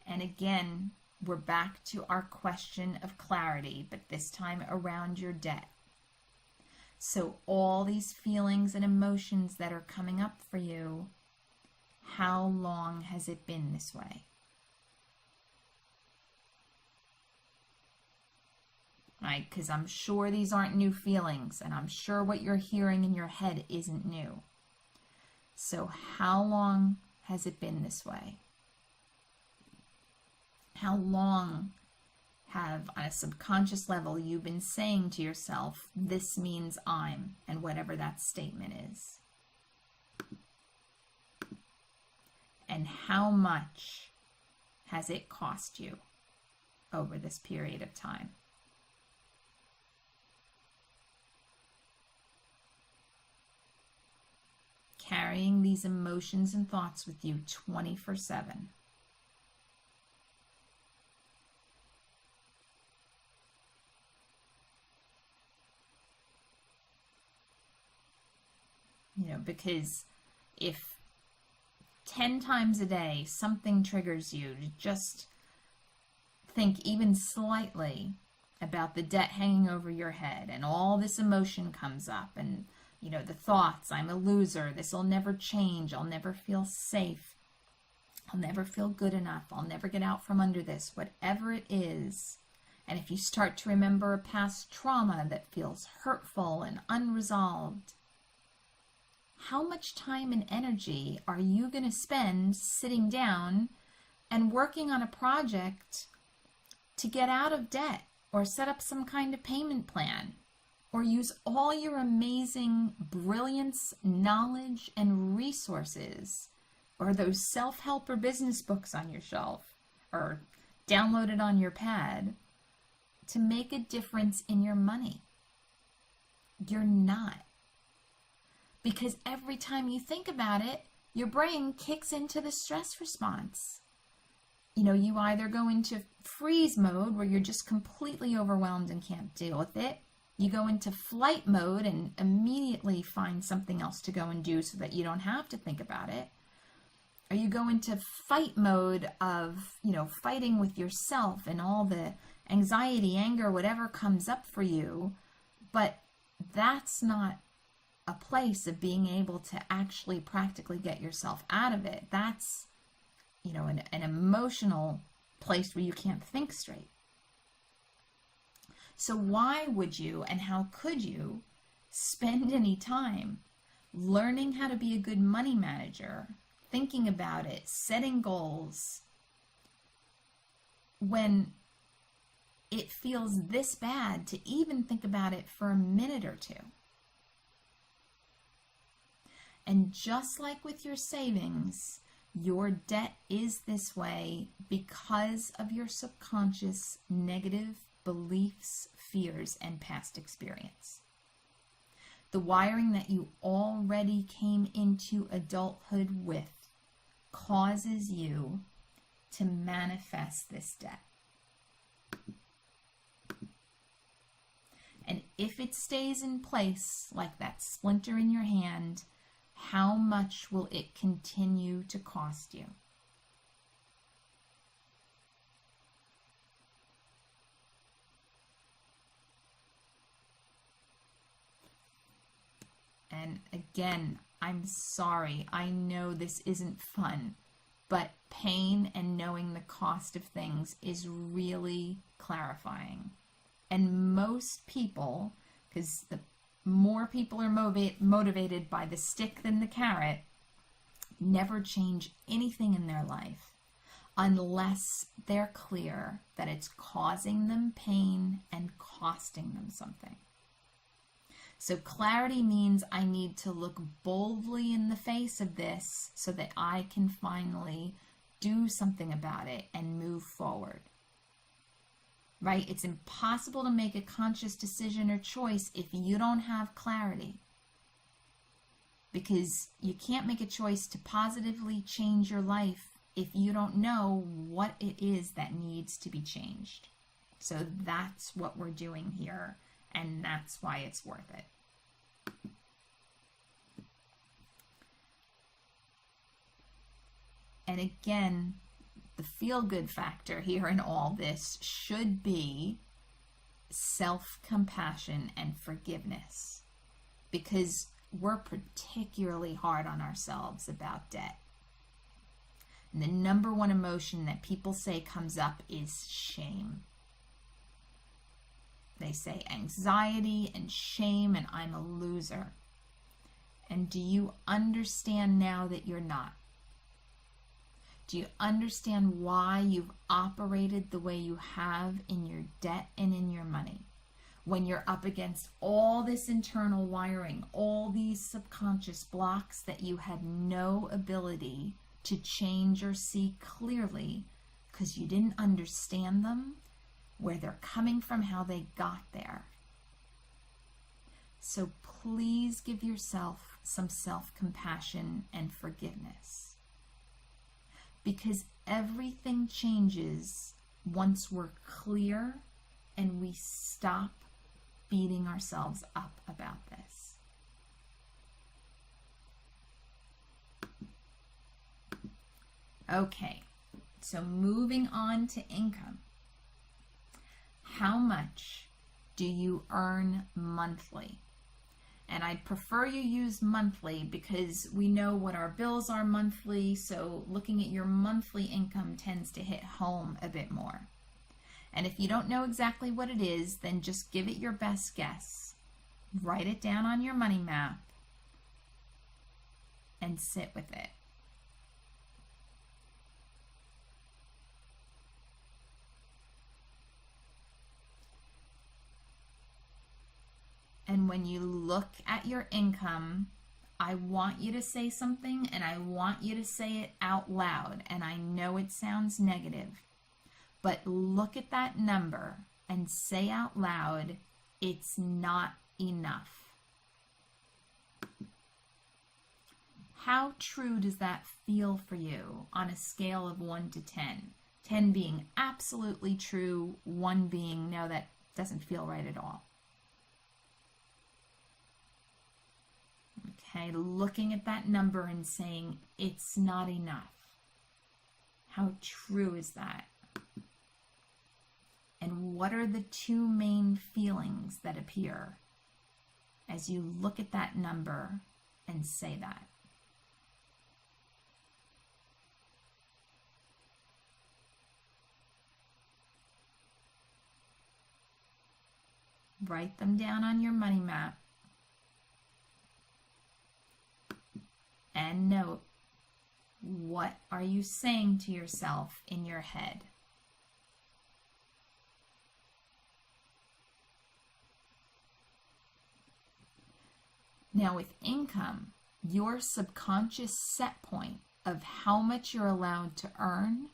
And again, we're back to our question of clarity, but this time around your debt. So all these feelings and emotions that are coming up for you, how long has it been this way? Right? Because I'm sure these aren't new feelings, and I'm sure what you're hearing in your head isn't new. So how long has it been this way? How long have, on a subconscious level, you been saying to yourself, this means I'm, and whatever that statement is? and how much has it cost you over this period of time? Carrying these emotions and thoughts with you 24/7. Because if 10 times a day something triggers you to just think even slightly about the debt hanging over your head, and all this emotion comes up, and the thoughts, I'm a loser, this will never change, I'll never feel safe, I'll never feel good enough, I'll never get out from under this, whatever it is. And if you start to remember a past trauma that feels hurtful and unresolved, how much time and energy are you going to spend sitting down and working on a project to get out of debt, or set up some kind of payment plan, or use all your amazing brilliance, knowledge, and resources, or those self-help or business books on your shelf, or downloaded on your pad, to make a difference in your money? You're not. Because every time you think about it, your brain kicks into the stress response. You either go into freeze mode, where you're just completely overwhelmed and can't deal with it. You go into flight mode and immediately find something else to go and do so that you don't have to think about it. Or you go into fight mode of, fighting with yourself and all the anxiety, anger, whatever comes up for you. But that's not a place of being able to actually practically get yourself out of it. That's, an emotional place where you can't think straight. So why would you, and how could you, spend any time learning how to be a good money manager, thinking about it, setting goals, when it feels this bad to even think about it for a minute or two? And just like with your savings, your debt is this way because of your subconscious negative beliefs, fears, and past experience. The wiring that you already came into adulthood with causes you to manifest this debt. And if it stays in place like that splinter in your hand, how much will it continue to cost you? And again, I'm sorry, I know this isn't fun, but pain and knowing the cost of things is really clarifying. And most people, because the more people are motivated by the stick than the carrot, never change anything in their life unless they're clear that it's causing them pain and costing them something. So clarity means I need to look boldly in the face of this so that I can finally do something about it and move forward. Right? It's impossible to make a conscious decision or choice if you don't have clarity. Because you can't make a choice to positively change your life if you don't know what it is that needs to be changed. So that's what we're doing here, and that's why it's worth it. And again, the feel-good factor here in all this should be self-compassion and forgiveness, because we're particularly hard on ourselves about debt. And the number one emotion that people say comes up is shame. They say anxiety and shame and I'm a loser. And do you understand now that you're not? Do you understand why you've operated the way you have in your debt and in your money? When you're up against all this internal wiring, all these subconscious blocks that you had no ability to change or see clearly because you didn't understand them, where they're coming from, how they got there. So please give yourself some self-compassion and forgiveness, because everything changes once we're clear and we stop beating ourselves up about this. Okay, so moving on to income. How much do you earn monthly? And I'd prefer you use monthly because we know what our bills are monthly, so looking at your monthly income tends to hit home a bit more. And if you don't know exactly what it is, then just give it your best guess. Write it down on your money map and sit with it. And when you look at your income, I want you to say something, and I want you to say it out loud. And I know it sounds negative, but look at that number and say out loud, it's not enough. How true does that feel for you on a scale of 1 to 10? 10 being absolutely true, 1 being, no, that doesn't feel right at all. Okay, looking at that number and saying, it's not enough. How true is that? And what are the 2 main feelings that appear as you look at that number and say that? Write them down on your money map. And note, what are you saying to yourself in your head? Now with income, your subconscious set point of how much you're allowed to earn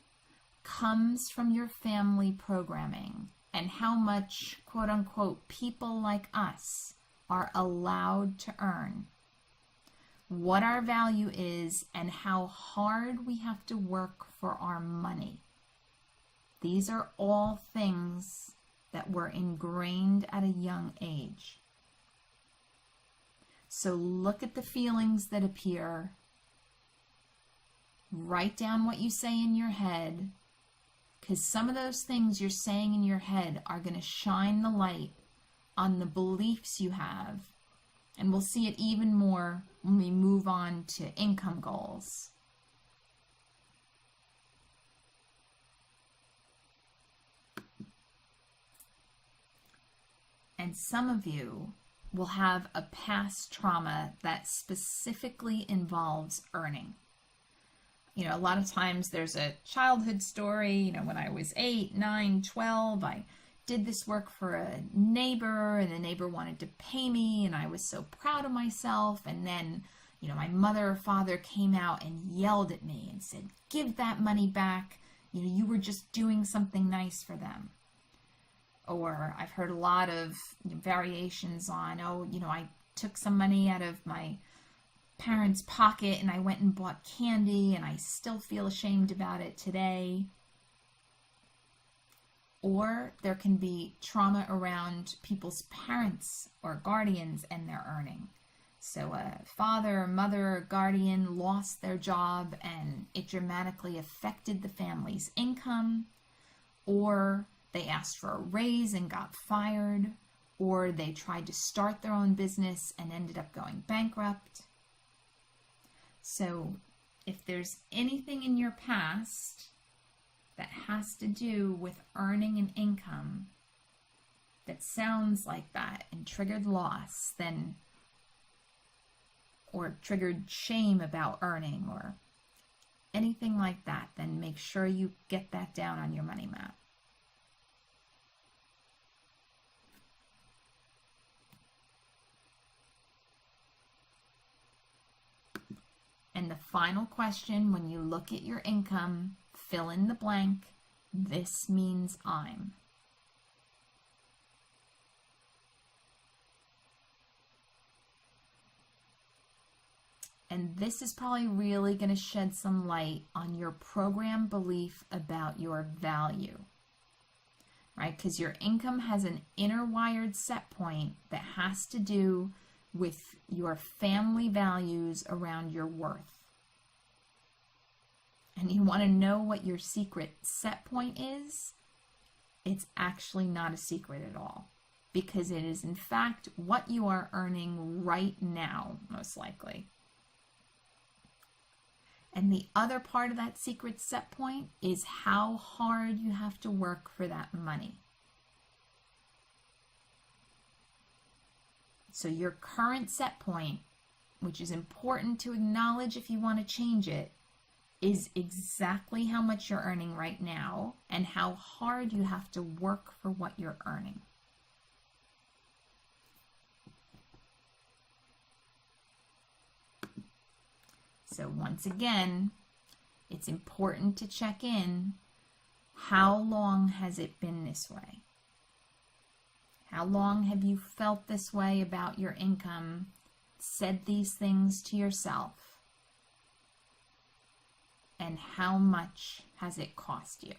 comes from your family programming and how much, quote unquote, people like us are allowed to earn. What our value is and how hard we have to work for our money. These are all things that were ingrained at a young age. So look at the feelings that appear. Write down what you say in your head, because some of those things you're saying in your head are going to shine the light on the beliefs you have. And we'll see it even more when we move on to income goals. And some of you will have a past trauma that specifically involves earning. You know, a lot of times there's a childhood story, you know, when I was 8, 9, 12, I did this work for a neighbor and the neighbor wanted to pay me and I was so proud of myself. And then, you know, my mother or father came out and yelled at me and said, give that money back. You know, you were just doing something nice for them. Or I've heard a lot of variations on, oh, you know, I took some money out of my parents' pocket and I went and bought candy and I still feel ashamed about it today. Or there can be trauma around people's parents or guardians and their earning. So a father, mother, guardian lost their job and it dramatically affected the family's income, or they asked for a raise and got fired, or they tried to start their own business and ended up going bankrupt. So if there's anything in your past that has to do with earning an income that sounds like that and triggered loss, then, or triggered shame about earning or anything like that, then make sure you get that down on your money map. And the final question, when you look at your income, fill in the blank. This means I'm. And this is probably really going to shed some light on your program belief about your value, right? Because your income has an inner wired set point that has to do with your family values around your worth. And you want to know what your secret set point is? It's actually not a secret at all, because it is in fact what you are earning right now, most likely. And the other part of that secret set point is how hard you have to work for that money. So your current set point, which is important to acknowledge if you want to change it, is exactly how much you're earning right now and how hard you have to work for what you're earning. So once again, it's important to check in. How long has it been this way? How long have you felt this way about your income, said these things to yourself? And how much has it cost you?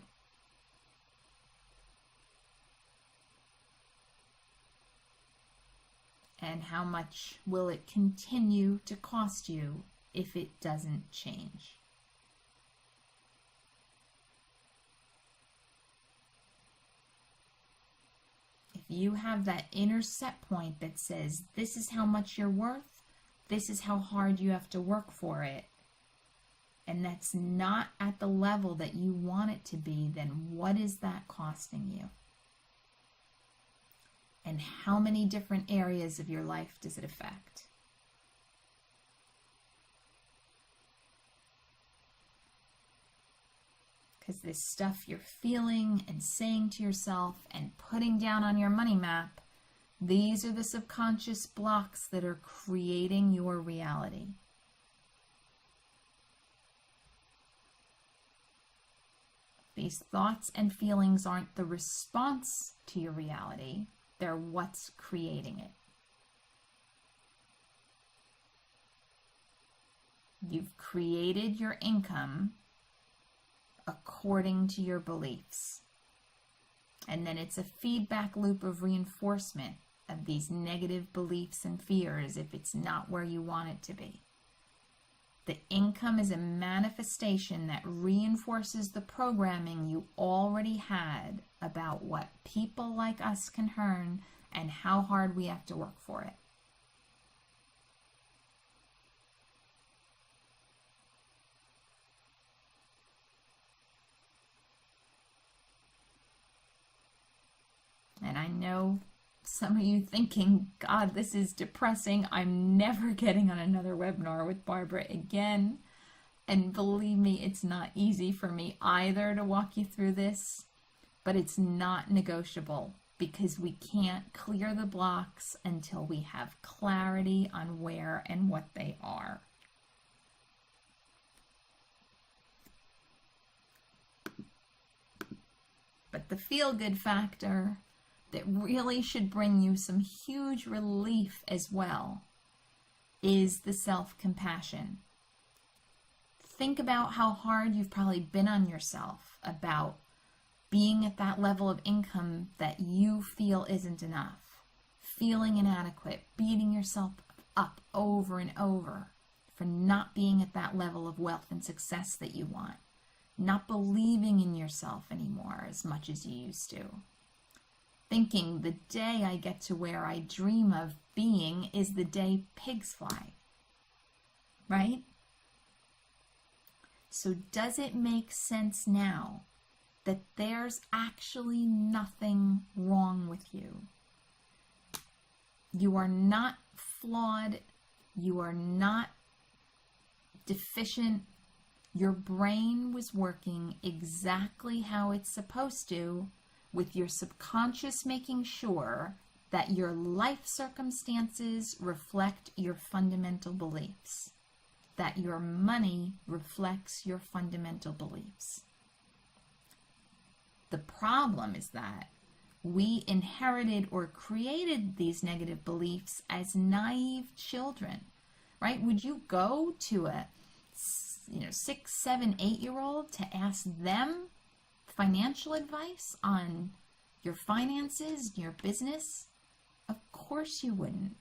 And how much will it continue to cost you if it doesn't change? If you have that inner set point that says, this is how much you're worth, this is how hard you have to work for it, and that's not at the level that you want it to be, then what is that costing you? And how many different areas of your life does it affect? Because this stuff you're feeling and saying to yourself and putting down on your money map, these are the subconscious blocks that are creating your reality. These thoughts and feelings aren't the response to your reality, they're what's creating it. You've created your income according to your beliefs. And then it's a feedback loop of reinforcement of these negative beliefs and fears if it's not where you want it to be. The income is a manifestation that reinforces the programming you already had about what people like us can earn and how hard we have to work for it. And I know some of you thinking, God, this is depressing. I'm never getting on another webinar with Barbara again. And believe me, it's not easy for me either to walk you through this, but it's not negotiable because we can't clear the blocks until we have clarity on where and what they are. But the feel-good factor that really should bring you some huge relief as well is the self-compassion. Think about how hard you've probably been on yourself about being at that level of income that you feel isn't enough, feeling inadequate, beating yourself up over and over for not being at that level of wealth and success that you want, not believing in yourself anymore as much as you used to. Thinking the day I get to where I dream of being is the day pigs fly, right? So does it make sense now that there's actually nothing wrong with you? You are not flawed. You are not deficient. Your brain was working exactly how it's supposed to, with your subconscious making sure that your life circumstances reflect your fundamental beliefs. that your money reflects your fundamental beliefs. The problem is that we inherited or created these negative beliefs as naive children, right? Would you go to a 6, 7, 8-year-old to ask them financial advice on your finances, your business? Of course you wouldn't.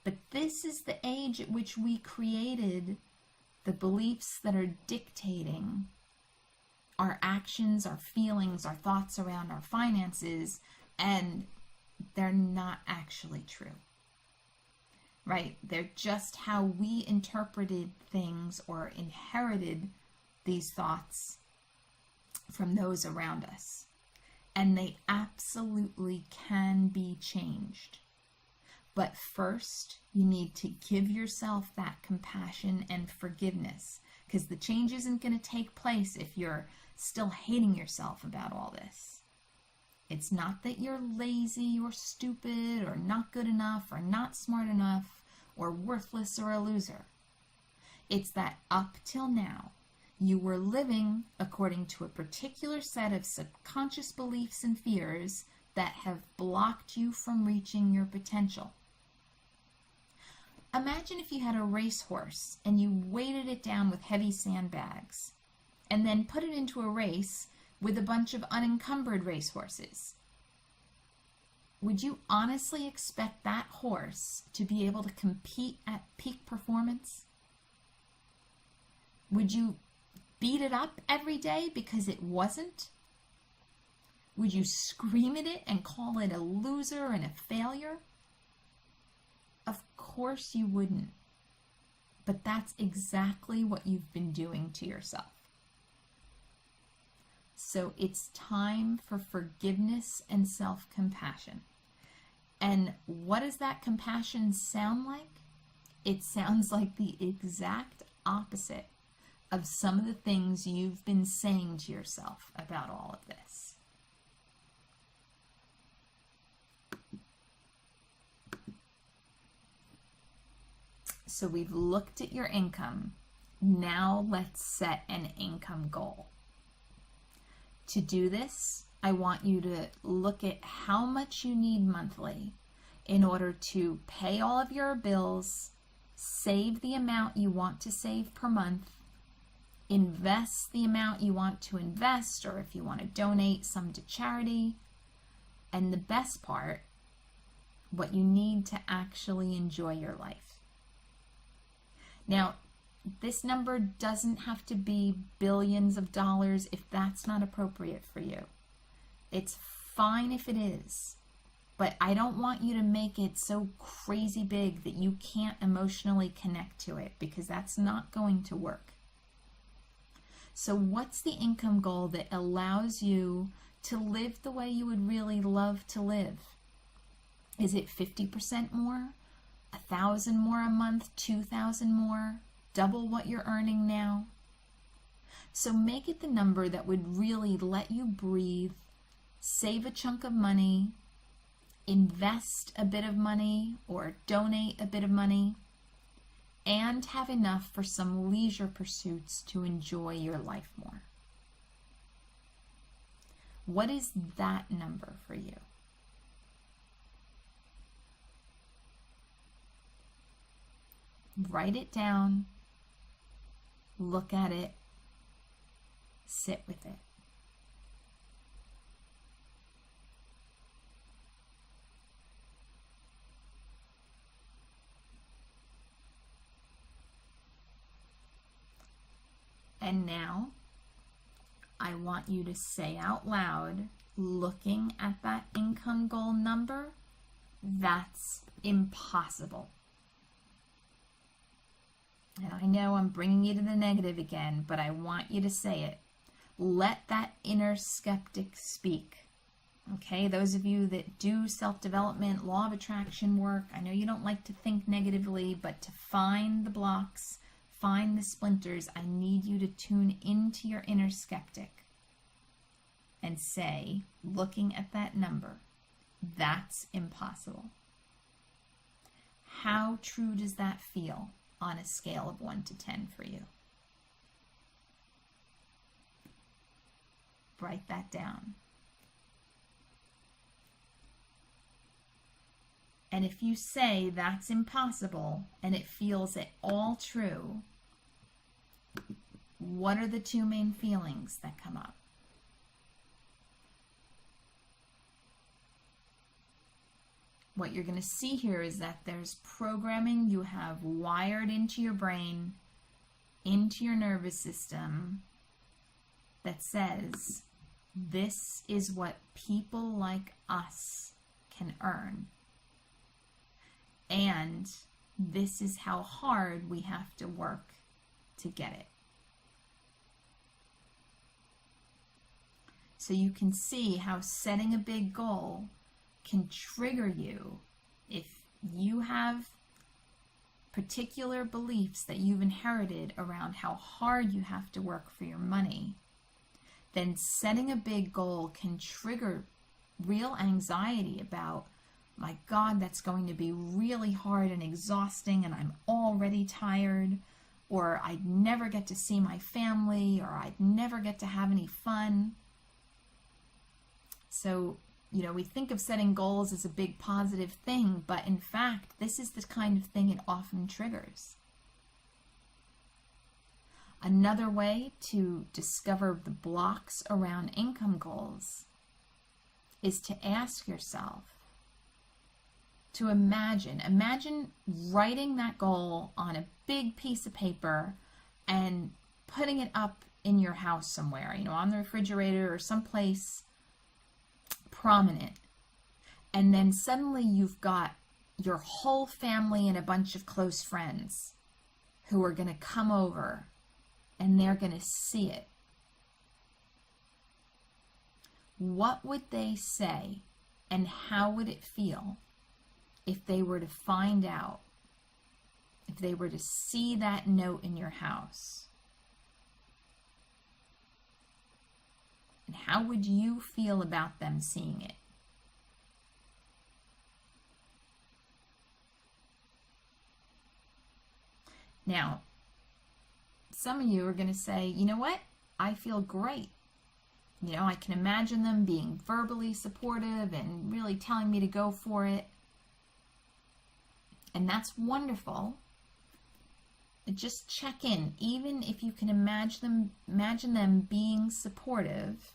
But this is the age at which we created the beliefs that are dictating our actions, our feelings, our thoughts around our finances, and they're not actually true, right? They're just how we interpreted things or inherited these thoughts from those around us. And they absolutely can be changed. But first, you need to give yourself that compassion and forgiveness, because the change isn't going to take place if you're still hating yourself about all this. It's not that you're lazy or stupid or not good enough or not smart enough or worthless or a loser. It's that up till now, you were living according to a particular set of subconscious beliefs and fears that have blocked you from reaching your potential. Imagine if you had a racehorse and you weighted it down with heavy sandbags and then put it into a race with a bunch of unencumbered racehorses. Would you honestly expect that horse to be able to compete at peak performance? Would you beat it up every day because it wasn't? Would you scream at it and call it a loser and a failure? Of course you wouldn't. But that's exactly what you've been doing to yourself. So it's time for forgiveness and self-compassion. And what does that compassion sound like? It sounds like the exact opposite of some of the things you've been saying to yourself about all of this. So we've looked at your income. Now let's set an income goal. To do this, I want you to look at how much you need monthly in order to pay all of your bills, save the amount you want to save per month, invest the amount you want to invest, or if you want to donate some to charity, and the best part, what you need to actually enjoy your life. Now, this number doesn't have to be billions of dollars if that's not appropriate for you. It's fine if it is, but I don't want you to make it so crazy big that you can't emotionally connect to it, because that's not going to work. So what's the income goal that allows you to live the way you would really love to live? Is it 50% more? 1,000 more a month? 2,000 more? Double what you're earning now? So make it the number that would really let you breathe, save a chunk of money, invest a bit of money or donate a bit of money, and have enough for some leisure pursuits to enjoy your life more. What is that number for you? Write it down, look at it, sit with it. And now, I want you to say out loud, looking at that income goal number, that's impossible. And I know I'm bringing you to the negative again, but I want you to say it. Let that inner skeptic speak. Okay, those of you that do self-development, law of attraction work, I know you don't like to think negatively, but to find the blocks, find the splinters, I need you to tune into your inner skeptic and say, looking at that number, that's impossible. How true does that feel? on a scale of 1 to 10 for you? Write that down. And if you say that's impossible and it feels at all true, what are the two main feelings that come up? What you're going to see here is that there's programming you have wired into your brain, into your nervous system, that says this is what people like us can earn. And this is how hard we have to work to get it. So you can see how setting a big goal can trigger you if you have particular beliefs that you've inherited around how hard you have to work for your money. Then setting a big goal can trigger real anxiety about, my God, that's going to be really hard and exhausting, and I'm already tired, or I'd never get to see my family, or I'd never get to have any fun. So, we think of setting goals as a big positive thing, but in fact, this is the kind of thing it often triggers. Another way to discover the blocks around income goals is to ask yourself, to imagine writing that goal on a big piece of paper and putting it up in your house somewhere, on the refrigerator or someplace prominent. And then suddenly you've got your whole family and a bunch of close friends who are going to come over and they're going to see it. What would they say and how would it feel if they were to find out, if they were to see that note in your house? And how would you feel about them seeing it? Now, some of you are going to say, you know what? I feel great. I can imagine them being verbally supportive and really telling me to go for it. And that's wonderful. Just check in. Even if you can imagine them being supportive,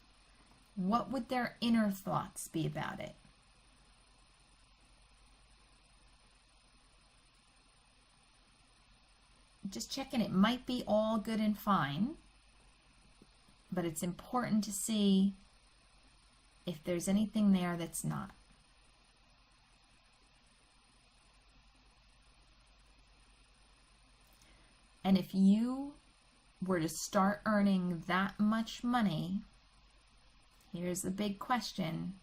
what would their inner thoughts be about it? Just check in. It might be all good and fine, but it's important to see if there's anything there that's not. And if you were to start earning that much money, here's the big question: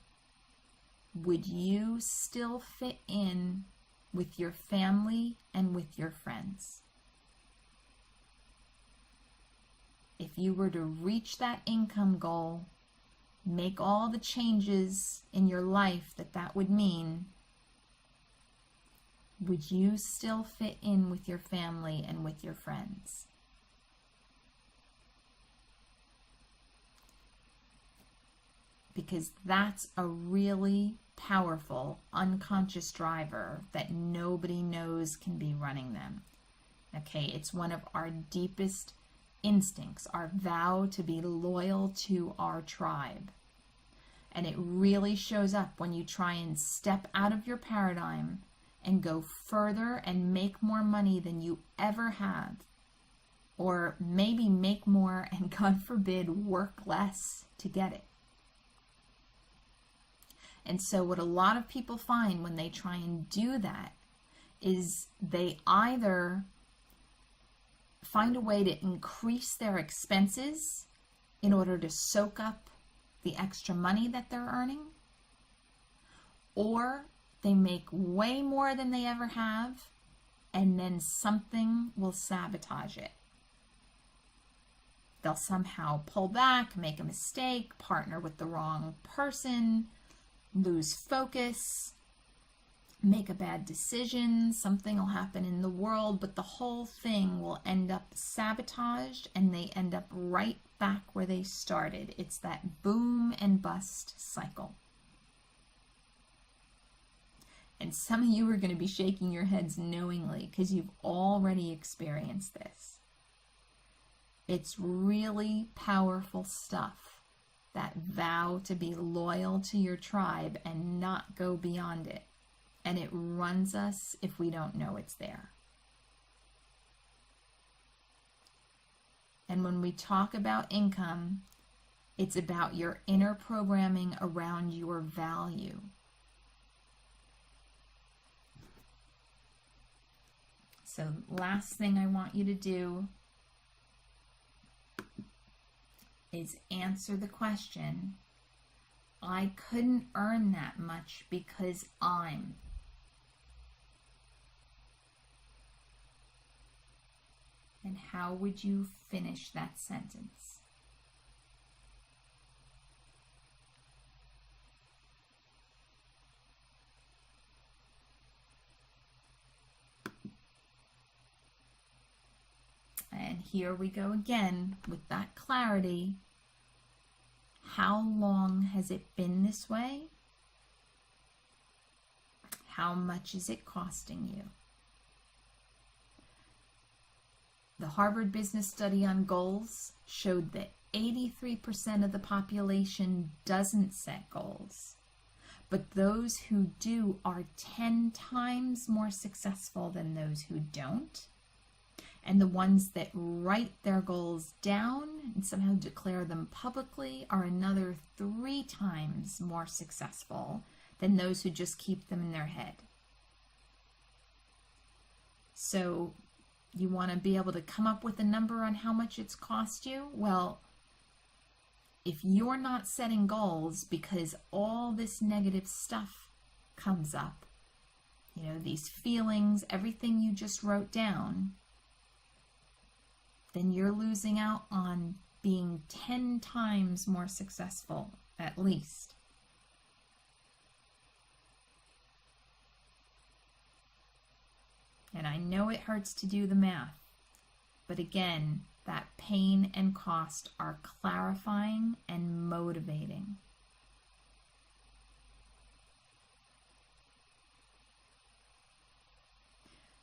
would you still fit in with your family and with your friends? If you were to reach that income goal, make all the changes in your life that would mean, would you still fit in with your family and with your friends? Because that's a really powerful unconscious driver that nobody knows can be running them. Okay, it's one of our deepest instincts, our vow to be loyal to our tribe. And it really shows up when you try and step out of your paradigm and go further and make more money than you ever have. Or maybe make more and, God forbid, work less to get it. And so what a lot of people find when they try and do that is they either find a way to increase their expenses in order to soak up the extra money that they're earning, or they make way more than they ever have, and then something will sabotage it. They'll somehow pull back, make a mistake, partner with the wrong person, lose focus, make a bad decision, something will happen in the world, but the whole thing will end up sabotaged and they end up right back where they started. It's that boom and bust cycle. And some of you are going to be shaking your heads knowingly because you've already experienced this. It's really powerful stuff, that vow to be loyal to your tribe and not go beyond it. And it runs us if we don't know it's there. And when we talk about income, it's about your inner programming around your value. So last thing I want you to do is answer the question, I couldn't earn that much because I'm. And how would you finish that sentence? And here we go again with that clarity. How long has it been this way? How much is it costing you? The Harvard Business Study on Goals showed that 83% of the population doesn't set goals, but those who do are 10 times more successful than those who don't. And the ones that write their goals down and somehow declare them publicly are another 3 times more successful than those who just keep them in their head. So you want to be able to come up with a number on how much it's cost you? Well, if you're not setting goals because all this negative stuff comes up, these feelings, everything you just wrote down, then you're losing out on being 10 times more successful, at least. And I know it hurts to do the math, but again, that pain and cost are clarifying and motivating.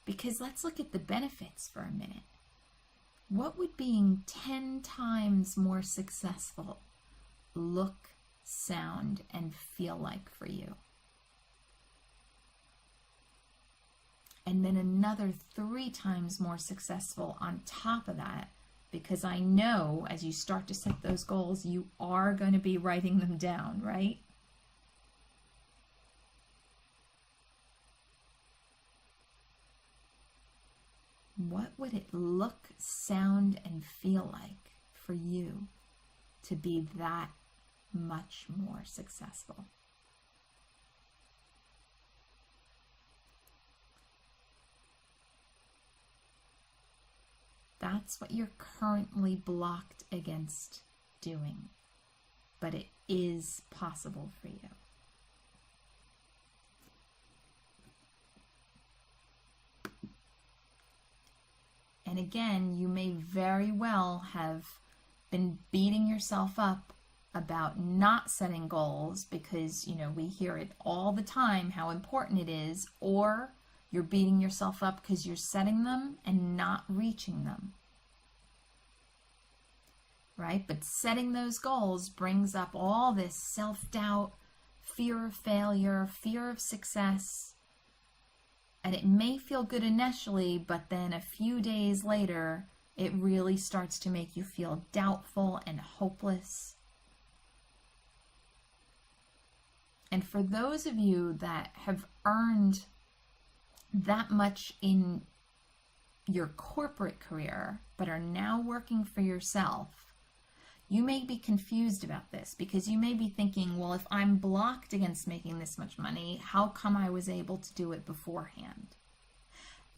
Because let's look at the benefits for a minute. What would being 10 times more successful look, sound, and feel like for you? And then another 3 times more successful on top of that, because I know as you start to set those goals, you are going to be writing them down, right? What would it look, sound, and feel like for you to be that much more successful? That's what you're currently blocked against doing, but it is possible for you. And again, you may very well have been beating yourself up about not setting goals because, we hear it all the time how important it is, or you're beating yourself up because you're setting them and not reaching them. Right? But setting those goals brings up all this self-doubt, fear of failure, fear of success. And it may feel good initially, but then a few days later, it really starts to make you feel doubtful and hopeless. And for those of you that have earned that much in your corporate career, but are now working for yourself, you may be confused about this because you may be thinking, well, if I'm blocked against making this much money, how come I was able to do it beforehand?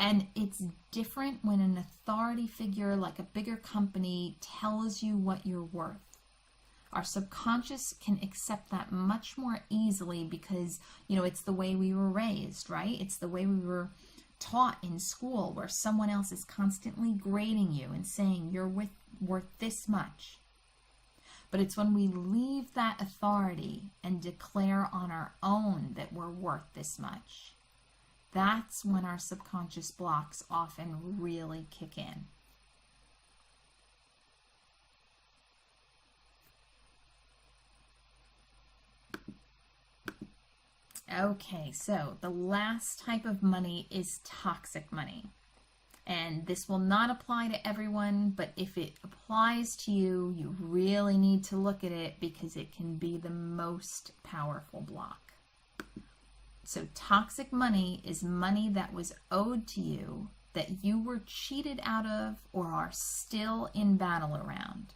And it's different when an authority figure like a bigger company tells you what you're worth. Our subconscious can accept that much more easily because, it's the way we were raised, right? It's the way we were taught in school, where someone else is constantly grading you and saying you're worth this much. But it's when we leave that authority and declare on our own that we're worth this much, that's when our subconscious blocks often really kick in. Okay, so the last type of money is toxic money. And this will not apply to everyone, but if it applies to you, you really need to look at it because it can be the most powerful block. So toxic money is money that was owed to you that you were cheated out of or are still in battle around.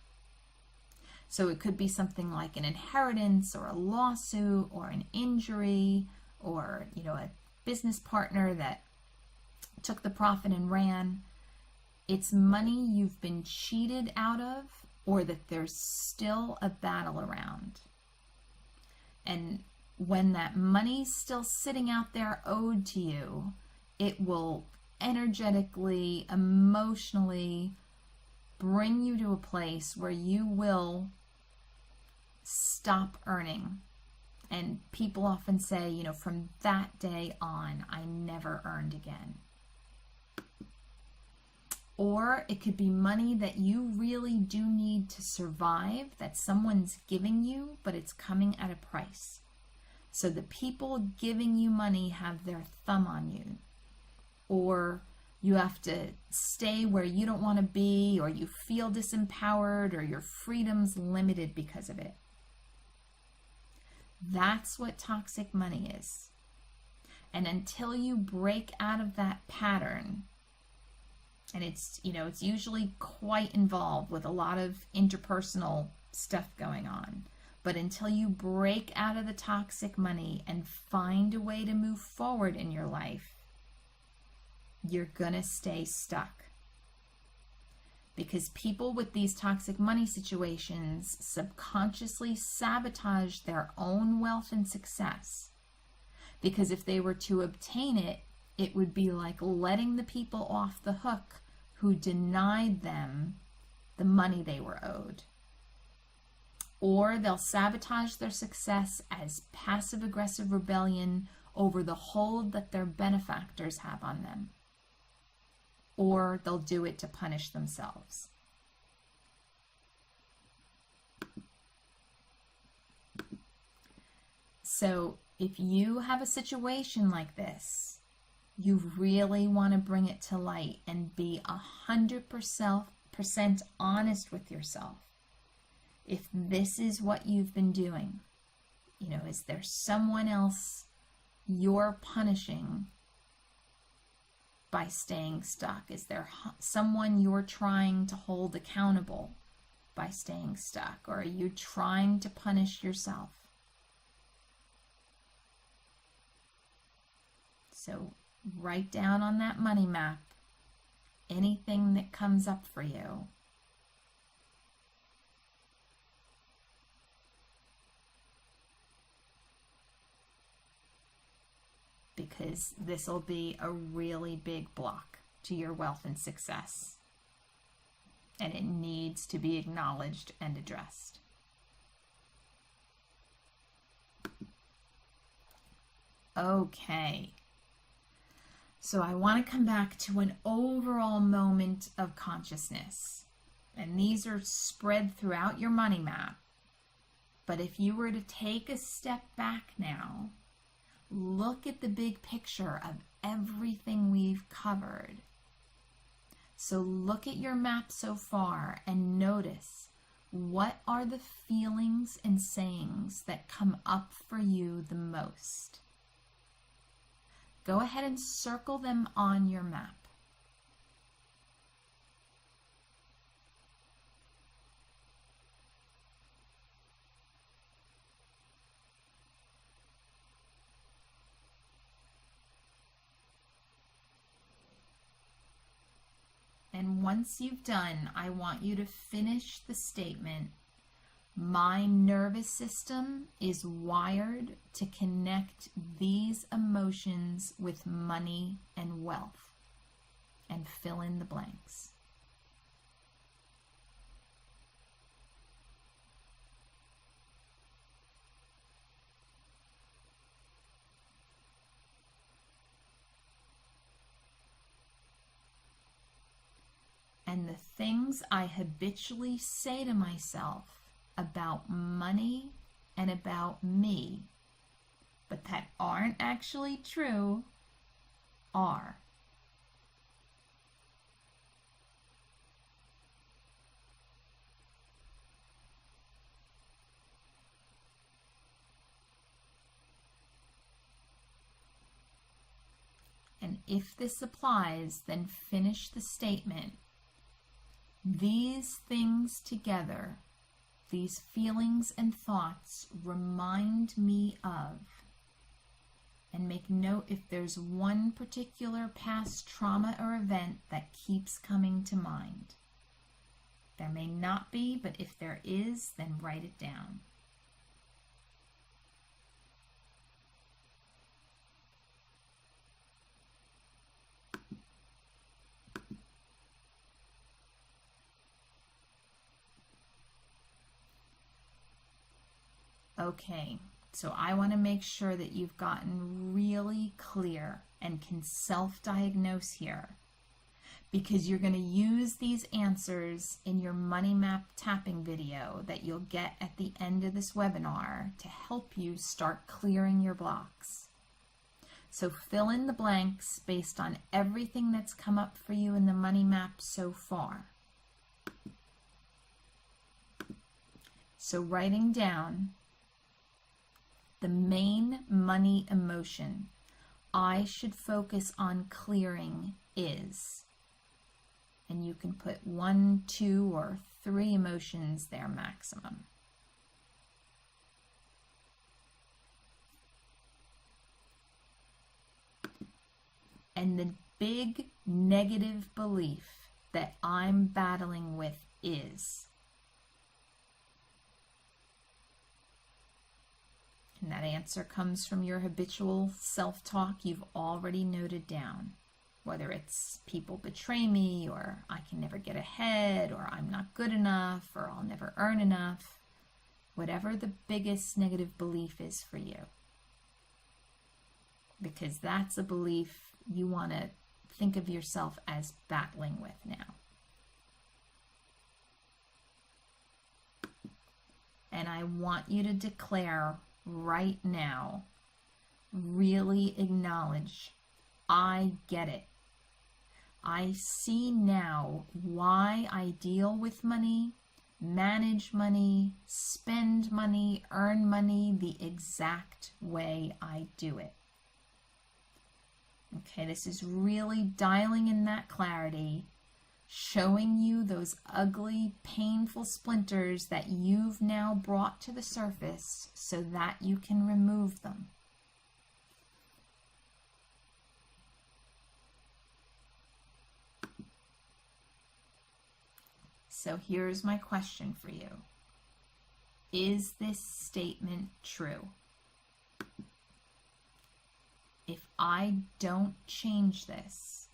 So it could be something like an inheritance or a lawsuit or an injury or, a business partner that took the profit and ran. It's money you've been cheated out of or that there's still a battle around. And when that money's still sitting out there owed to you, it will energetically, emotionally bring you to a place where you will stop earning. And people often say, from that day on, I never earned again. Or it could be money that you really do need to survive, that someone's giving you, but it's coming at a price. So the people giving you money have their thumb on you. Or you have to stay where you don't want to be, or you feel disempowered, or your freedom's limited because of it. That's what toxic money is. And until you break out of that pattern, and it's usually quite involved with a lot of interpersonal stuff going on, but until you break out of the toxic money and find a way to move forward in your life, you're gonna stay stuck. Because people with these toxic money situations subconsciously sabotage their own wealth and success. Because if they were to obtain it, it would be like letting the people off the hook who denied them the money they were owed. Or they'll sabotage their success as passive-aggressive rebellion over the hold that their benefactors have on them. Or they'll do it to punish themselves. So if you have a situation like this, you really want to bring it to light and be 100% honest with yourself. If this is what you've been doing, is there someone else you're punishing by staying stuck? Is there someone you're trying to hold accountable by staying stuck? Or are you trying to punish yourself? So write down on that money map anything that comes up for you. Because this will be a really big block to your wealth and success. And it needs to be acknowledged and addressed. Okay. So I want to come back to an overall moment of consciousness. And these are spread throughout your money map. But if you were to take a step back now, look at the big picture of everything we've covered. So look at your map so far and notice, what are the feelings and sayings that come up for you the most? Go ahead and circle them on your map. And once you've done, I want you to finish the statement, My nervous system is wired to connect these emotions with money and wealth, and fill in the blanks. And the things I habitually say to myself about money and about me, but that aren't actually true, are. And if this applies, then finish the statement. These things together, these feelings and thoughts, remind me of, and make note if there's one particular past trauma or event that keeps coming to mind. There may not be, but if there is, then write it down. Okay, so I want to make sure that you've gotten really clear and can self-diagnose here, because you're going to use these answers in your money map tapping video that you'll get at the end of this webinar to help you start clearing your blocks. So fill in the blanks based on everything that's come up for you in the money map so far. So writing down the main money emotion I should focus on clearing is, and you can put 1, 2, or 3 emotions there maximum. And the big negative belief that I'm battling with is, and that answer comes from your habitual self-talk you've already noted down. Whether it's people betray me, or I can never get ahead, or I'm not good enough, or I'll never earn enough. Whatever the biggest negative belief is for you. Because that's a belief you want to think of yourself as battling with now. And I want you to declare right now, really acknowledge, I get it. I see now why I deal with money, manage money, spend money, earn money the exact way I do it. Okay, this is really dialing in that clarity, showing you those ugly, painful splinters that you've now brought to the surface so that you can remove them. So here's my question for you. Is this statement true? If I don't change this,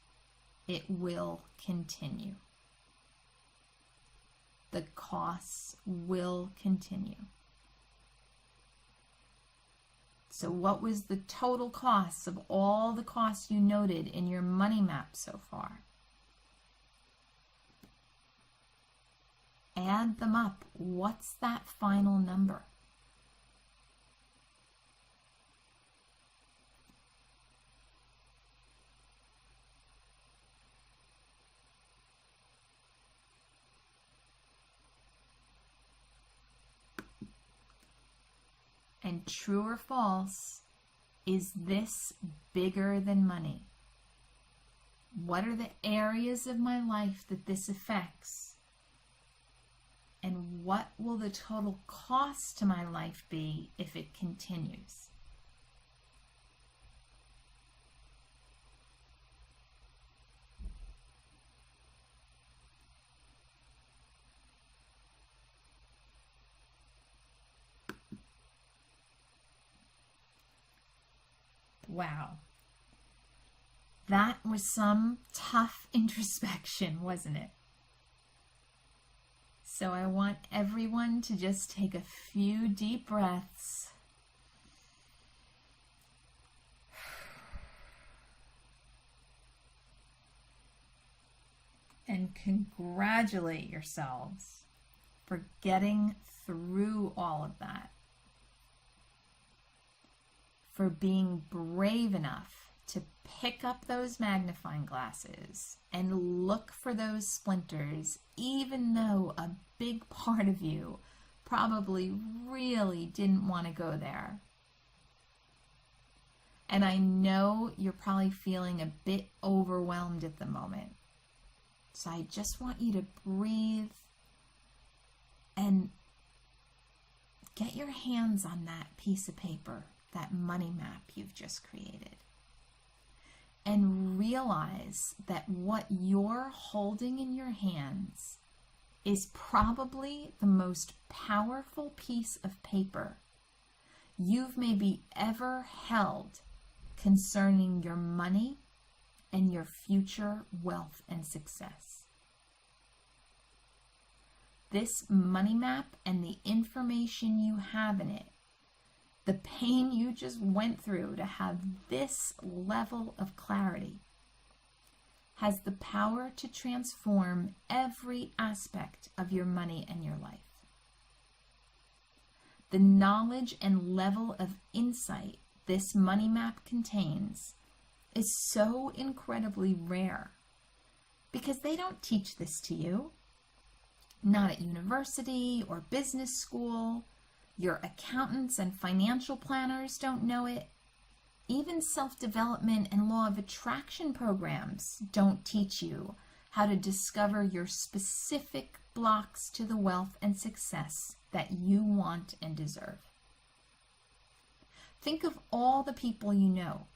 it will continue. The costs will continue. So what was the total costs of all the costs you noted in your money map so far? Add them up. What's that final number? And true or false, is this bigger than money? What are the areas of my life that this affects? And what will the total cost to my life be if it continues? Wow. That was some tough introspection, wasn't it? So I want everyone to just take a few deep breaths. And congratulate yourselves for getting through all of that. For being brave enough to pick up those magnifying glasses and look for those splinters, even though a big part of you probably really didn't want to go there. And I know you're probably feeling a bit overwhelmed at the moment. So I just want you to breathe and get your hands on that piece of paper, that money map you've just created. And realize that what you're holding in your hands is probably the most powerful piece of paper you've maybe ever held concerning your money and your future wealth and success. This money map and the information you have in it, the pain you just went through to have this level of clarity, has the power to transform every aspect of your money and your life. The knowledge and level of insight this money map contains is so incredibly rare because they don't teach this to you. Not at university or business school. Your accountants and financial planners don't know it. Even self-development and law of attraction programs don't teach you how to discover your specific blocks to the wealth and success that you want and deserve. Think of all the people you know.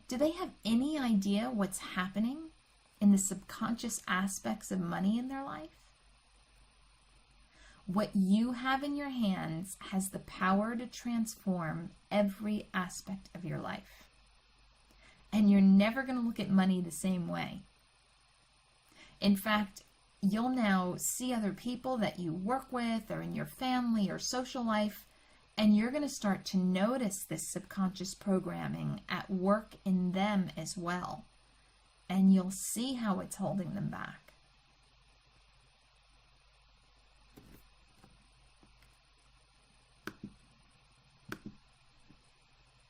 Do they have any idea what's happening in the subconscious aspects of money in their life? What you have in your hands has the power to transform every aspect of your life. And you're never going to look at money the same way. In fact, you'll now see other people that you work with or in your family or social life, and you're going to start to notice this subconscious programming at work in them as well. And you'll see how it's holding them back.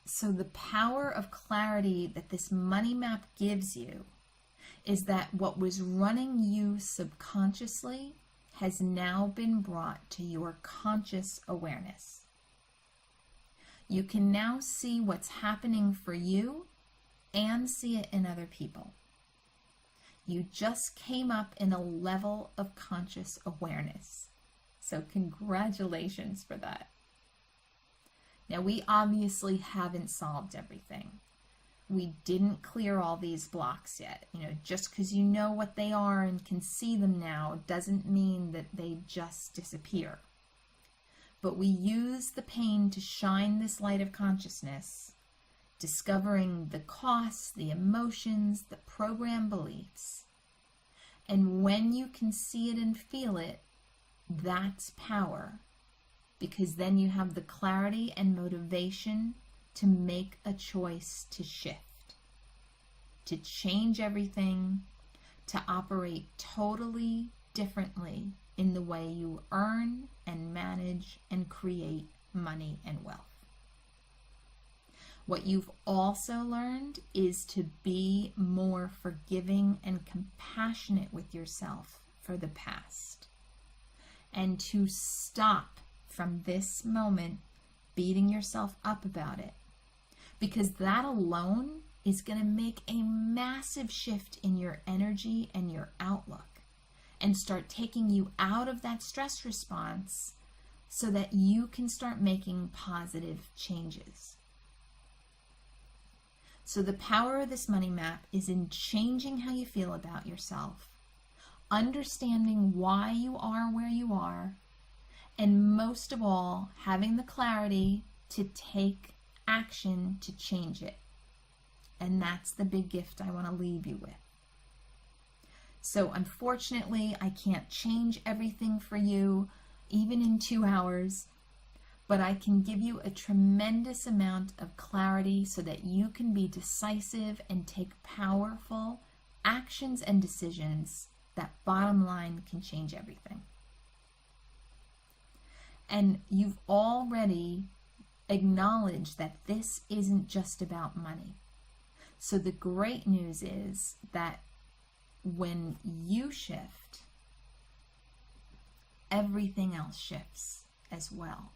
So the power of clarity that this money map gives you is that what was running you subconsciously has now been brought to your conscious awareness. You can now see what's happening for you and see it in other people. You just came up in a level of conscious awareness. So congratulations for that. Now, we obviously haven't solved everything. We didn't clear all these blocks yet. Just because you know what they are and can see them now doesn't mean that they just disappear. But we use the pain to shine this light of consciousness, discovering the costs, the emotions, the program beliefs. And when you can see it and feel it, that's power. Because then you have the clarity and motivation to make a choice to shift, to change everything, to operate totally differently in the way you earn and manage and create money and wealth. What you've also learned is to be more forgiving and compassionate with yourself for the past, and to stop from this moment beating yourself up about it, because that alone is going to make a massive shift in your energy and your outlook and start taking you out of that stress response so that you can start making positive changes. So the power of this money map is in changing how you feel about yourself, understanding why you are where you are, and most of all, having the clarity to take action to change it. And that's the big gift I want to leave you with. So unfortunately, I can't change everything for you, even in 2 hours, but I can give you a tremendous amount of clarity so that you can be decisive and take powerful actions and decisions that, bottom line, can change everything. And you've already acknowledged that this isn't just about money. So the great news is that when you shift, everything else shifts as well.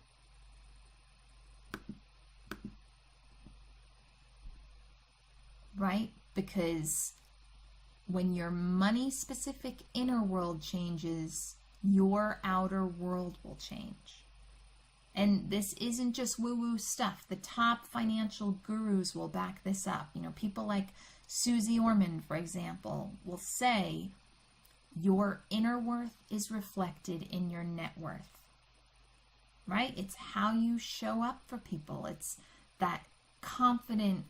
Right? Because when your money-specific inner world changes, your outer world will change. And this isn't just woo-woo stuff. The top financial gurus will back this up. You know, people like Susie Orman, for example, will say your inner worth is reflected in your net worth. Right? It's how you show up for people. It's that confident,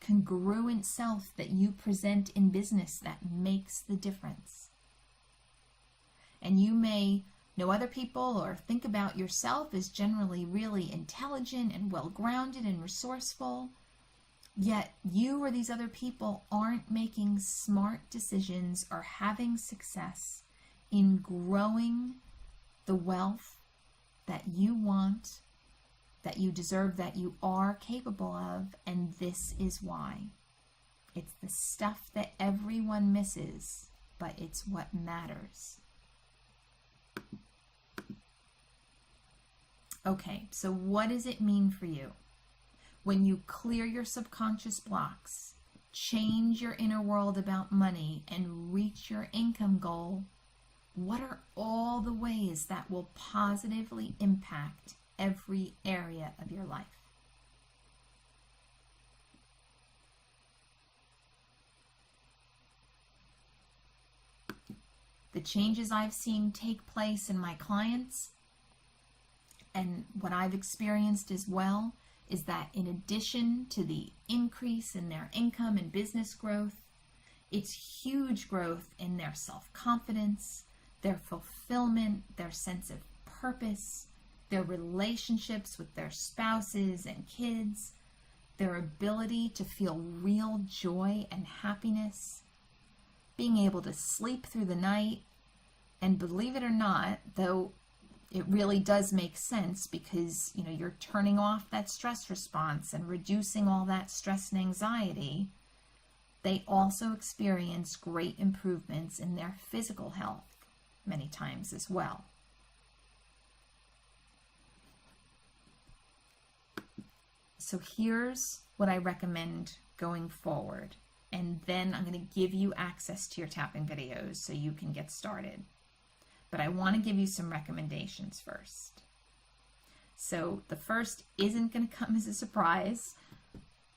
congruent self that you present in business that makes the difference. And you may know other people or think about yourself as generally really intelligent and well-grounded and resourceful, yet you or these other people aren't making smart decisions or having success in growing the wealth that you want, that you deserve, that you are capable of, and this is why. It's the stuff that everyone misses, but it's what matters. Okay, so what does it mean for you? When you clear your subconscious blocks, change your inner world about money, and reach your income goal, what are all the ways that will positively impact every area of your life? The changes I've seen take place in my clients, and what I've experienced as well, is that in addition to the increase in their income and business growth, it's huge growth in their self-confidence, their fulfillment, their sense of purpose, their relationships with their spouses and kids, their ability to feel real joy and happiness, being able to sleep through the night, and believe it or not, though it really does make sense because, you know, you're turning off that stress response and reducing all that stress and anxiety, they also experience great improvements in their physical health many times as well. So here's what I recommend going forward. And then I'm going to give you access to your tapping videos so you can get started. But I want to give you some recommendations first. So the first isn't going to come as a surprise.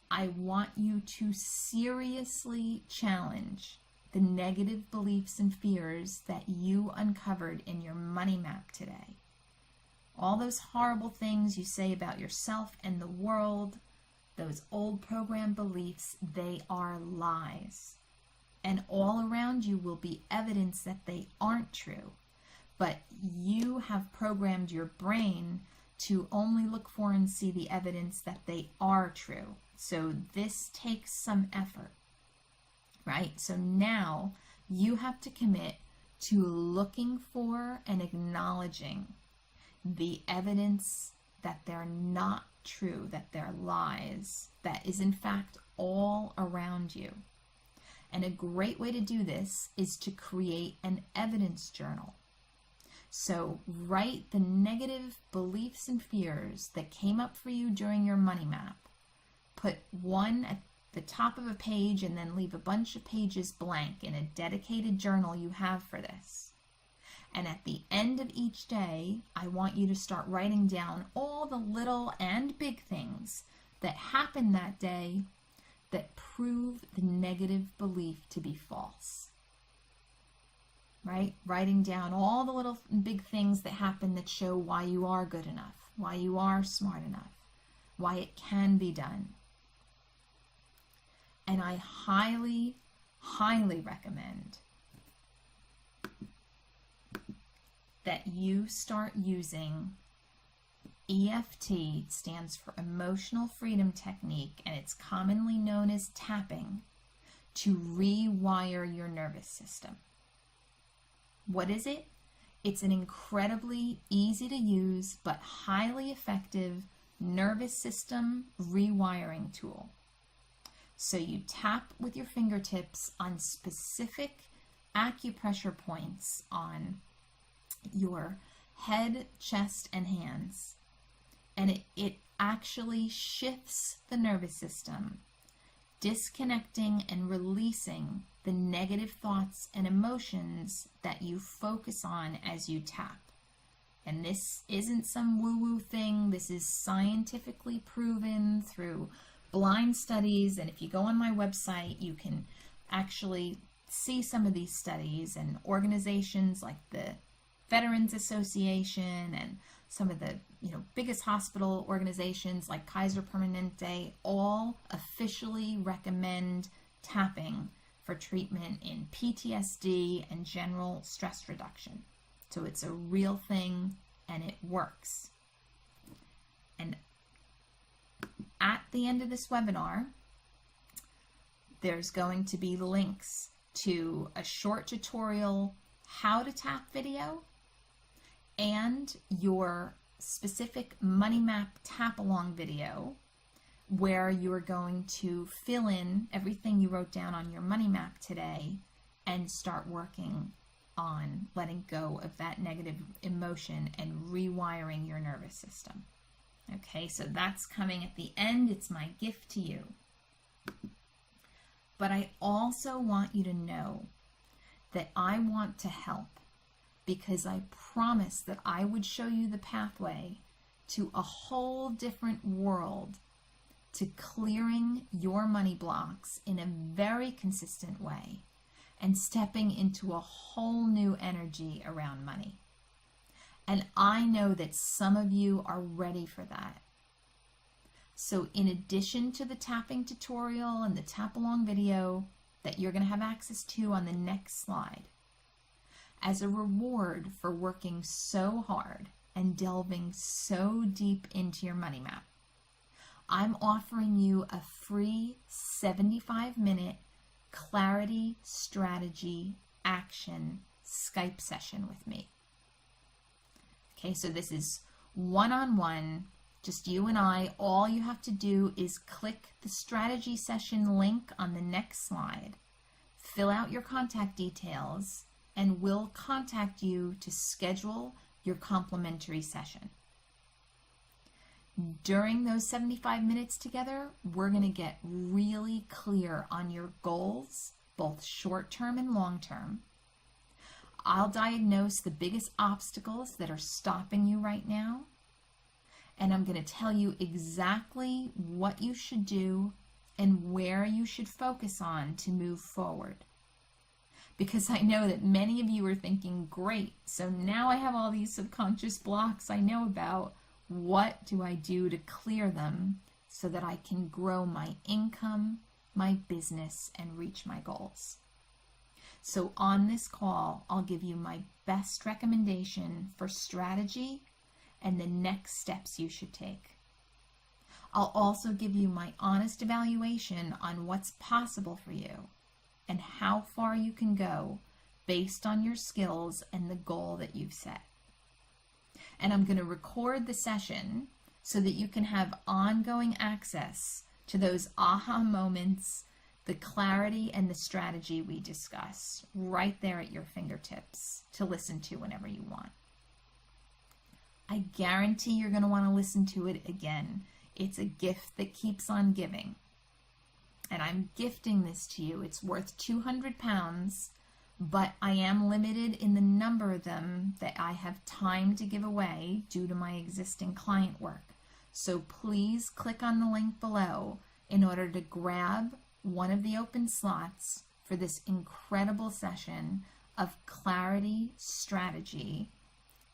I want you to seriously challenge the negative beliefs and fears that you uncovered in your money map today. All those horrible things you say about yourself and the world, those old program beliefs, they are lies. And all around you will be evidence that they aren't true. But you have programmed your brain to only look for and see the evidence that they are true. So this takes some effort, right? So now you have to commit to looking for and acknowledging the evidence that they're not true, that they're lies, that is in fact all around you. And a great way to do this is to create an evidence journal. So write the negative beliefs and fears that came up for you during your money map. Put one at the top of a page and then leave a bunch of pages blank in a dedicated journal you have for this. And at the end of each day, I want you to start writing down all the little and big things that happened that day that prove the negative belief to be false. Right? Writing down all the little big things that happen that show why you are good enough, why you are smart enough, why it can be done. And I highly, highly recommend that you start using EFT. It stands for Emotional Freedom Technique, and it's commonly known as tapping, to rewire your nervous system. What is it? It's an incredibly easy to use but highly effective nervous system rewiring tool. So you tap with your fingertips on specific acupressure points on your head, chest, and hands. And it actually shifts the nervous system, disconnecting and releasing the negative thoughts and emotions that you focus on as you tap. And this isn't some woo-woo thing. This is scientifically proven through blind studies. And if you go on my website, you can actually see some of these studies, and organizations like the Veterans Association and some of the biggest hospital organizations like Kaiser Permanente all officially recommend tapping for treatment in PTSD and general stress reduction. So it's a real thing and it works. And at the end of this webinar, there's going to be links to a short tutorial how to tap video and your specific money map tap along video, where you're going to fill in everything you wrote down on your money map today and start working on letting go of that negative emotion and rewiring your nervous system. Okay, so that's coming at the end. It's my gift to you. But I also want you to know that I want to help, because I promised that I would show you the pathway to a whole different world, to clearing your money blocks in a very consistent way and stepping into a whole new energy around money. And I know that some of you are ready for that. So in addition to the tapping tutorial and the tap along video that you're going to have access to on the next slide, as a reward for working so hard and delving so deep into your money map, I'm offering you a free 75-minute clarity, strategy, action Skype session with me. Okay, so this is one-on-one, just you and I. All you have to do is click the strategy session link on the next slide, fill out your contact details, and we'll contact you to schedule your complimentary session. During those 75 minutes together, we're going to get really clear on your goals, both short-term and long-term. I'll diagnose the biggest obstacles that are stopping you right now, and I'm going to tell you exactly what you should do and where you should focus on to move forward. Because I know that many of you are thinking, great, so now I have all these subconscious blocks I know about. What do I do to clear them so that I can grow my income, my business, and reach my goals? So on this call, I'll give you my best recommendation for strategy and the next steps you should take. I'll also give you my honest evaluation on what's possible for you and how far you can go based on your skills and the goal that you've set. And I'm going to record the session so that you can have ongoing access to those aha moments, the clarity and the strategy we discuss right there at your fingertips to listen to whenever you want. I guarantee you're going to want to listen to it again. It's a gift that keeps on giving. And I'm gifting this to you. It's worth £200, but I am limited in the number of them that I have time to give away due to my existing client work. So please click on the link below in order to grab one of the open slots for this incredible session of clarity, strategy,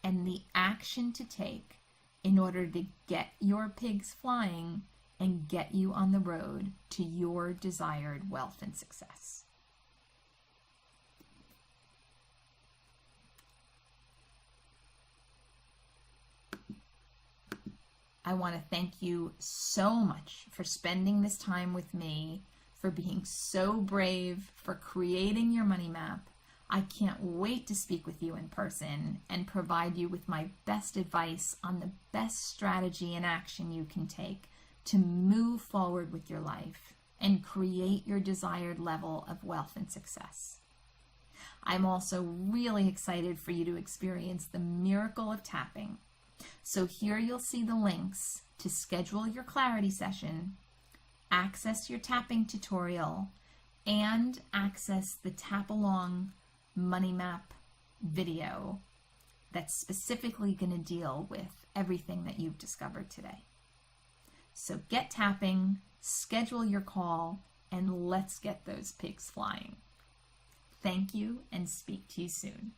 and the action to take in order to get your pigs flying and get you on the road to your desired wealth and success. I want to thank you so much for spending this time with me, for being so brave, for creating your money map. I can't wait to speak with you in person and provide you with my best advice on the best strategy and action you can take to move forward with your life and create your desired level of wealth and success. I'm also really excited for you to experience the miracle of tapping. So here you'll see the links to schedule your clarity session, access your tapping tutorial, and access the tap along money map video that's specifically going to deal with everything that you've discovered today. So get tapping, schedule your call, and let's get those pigs flying. Thank you, and speak to you soon.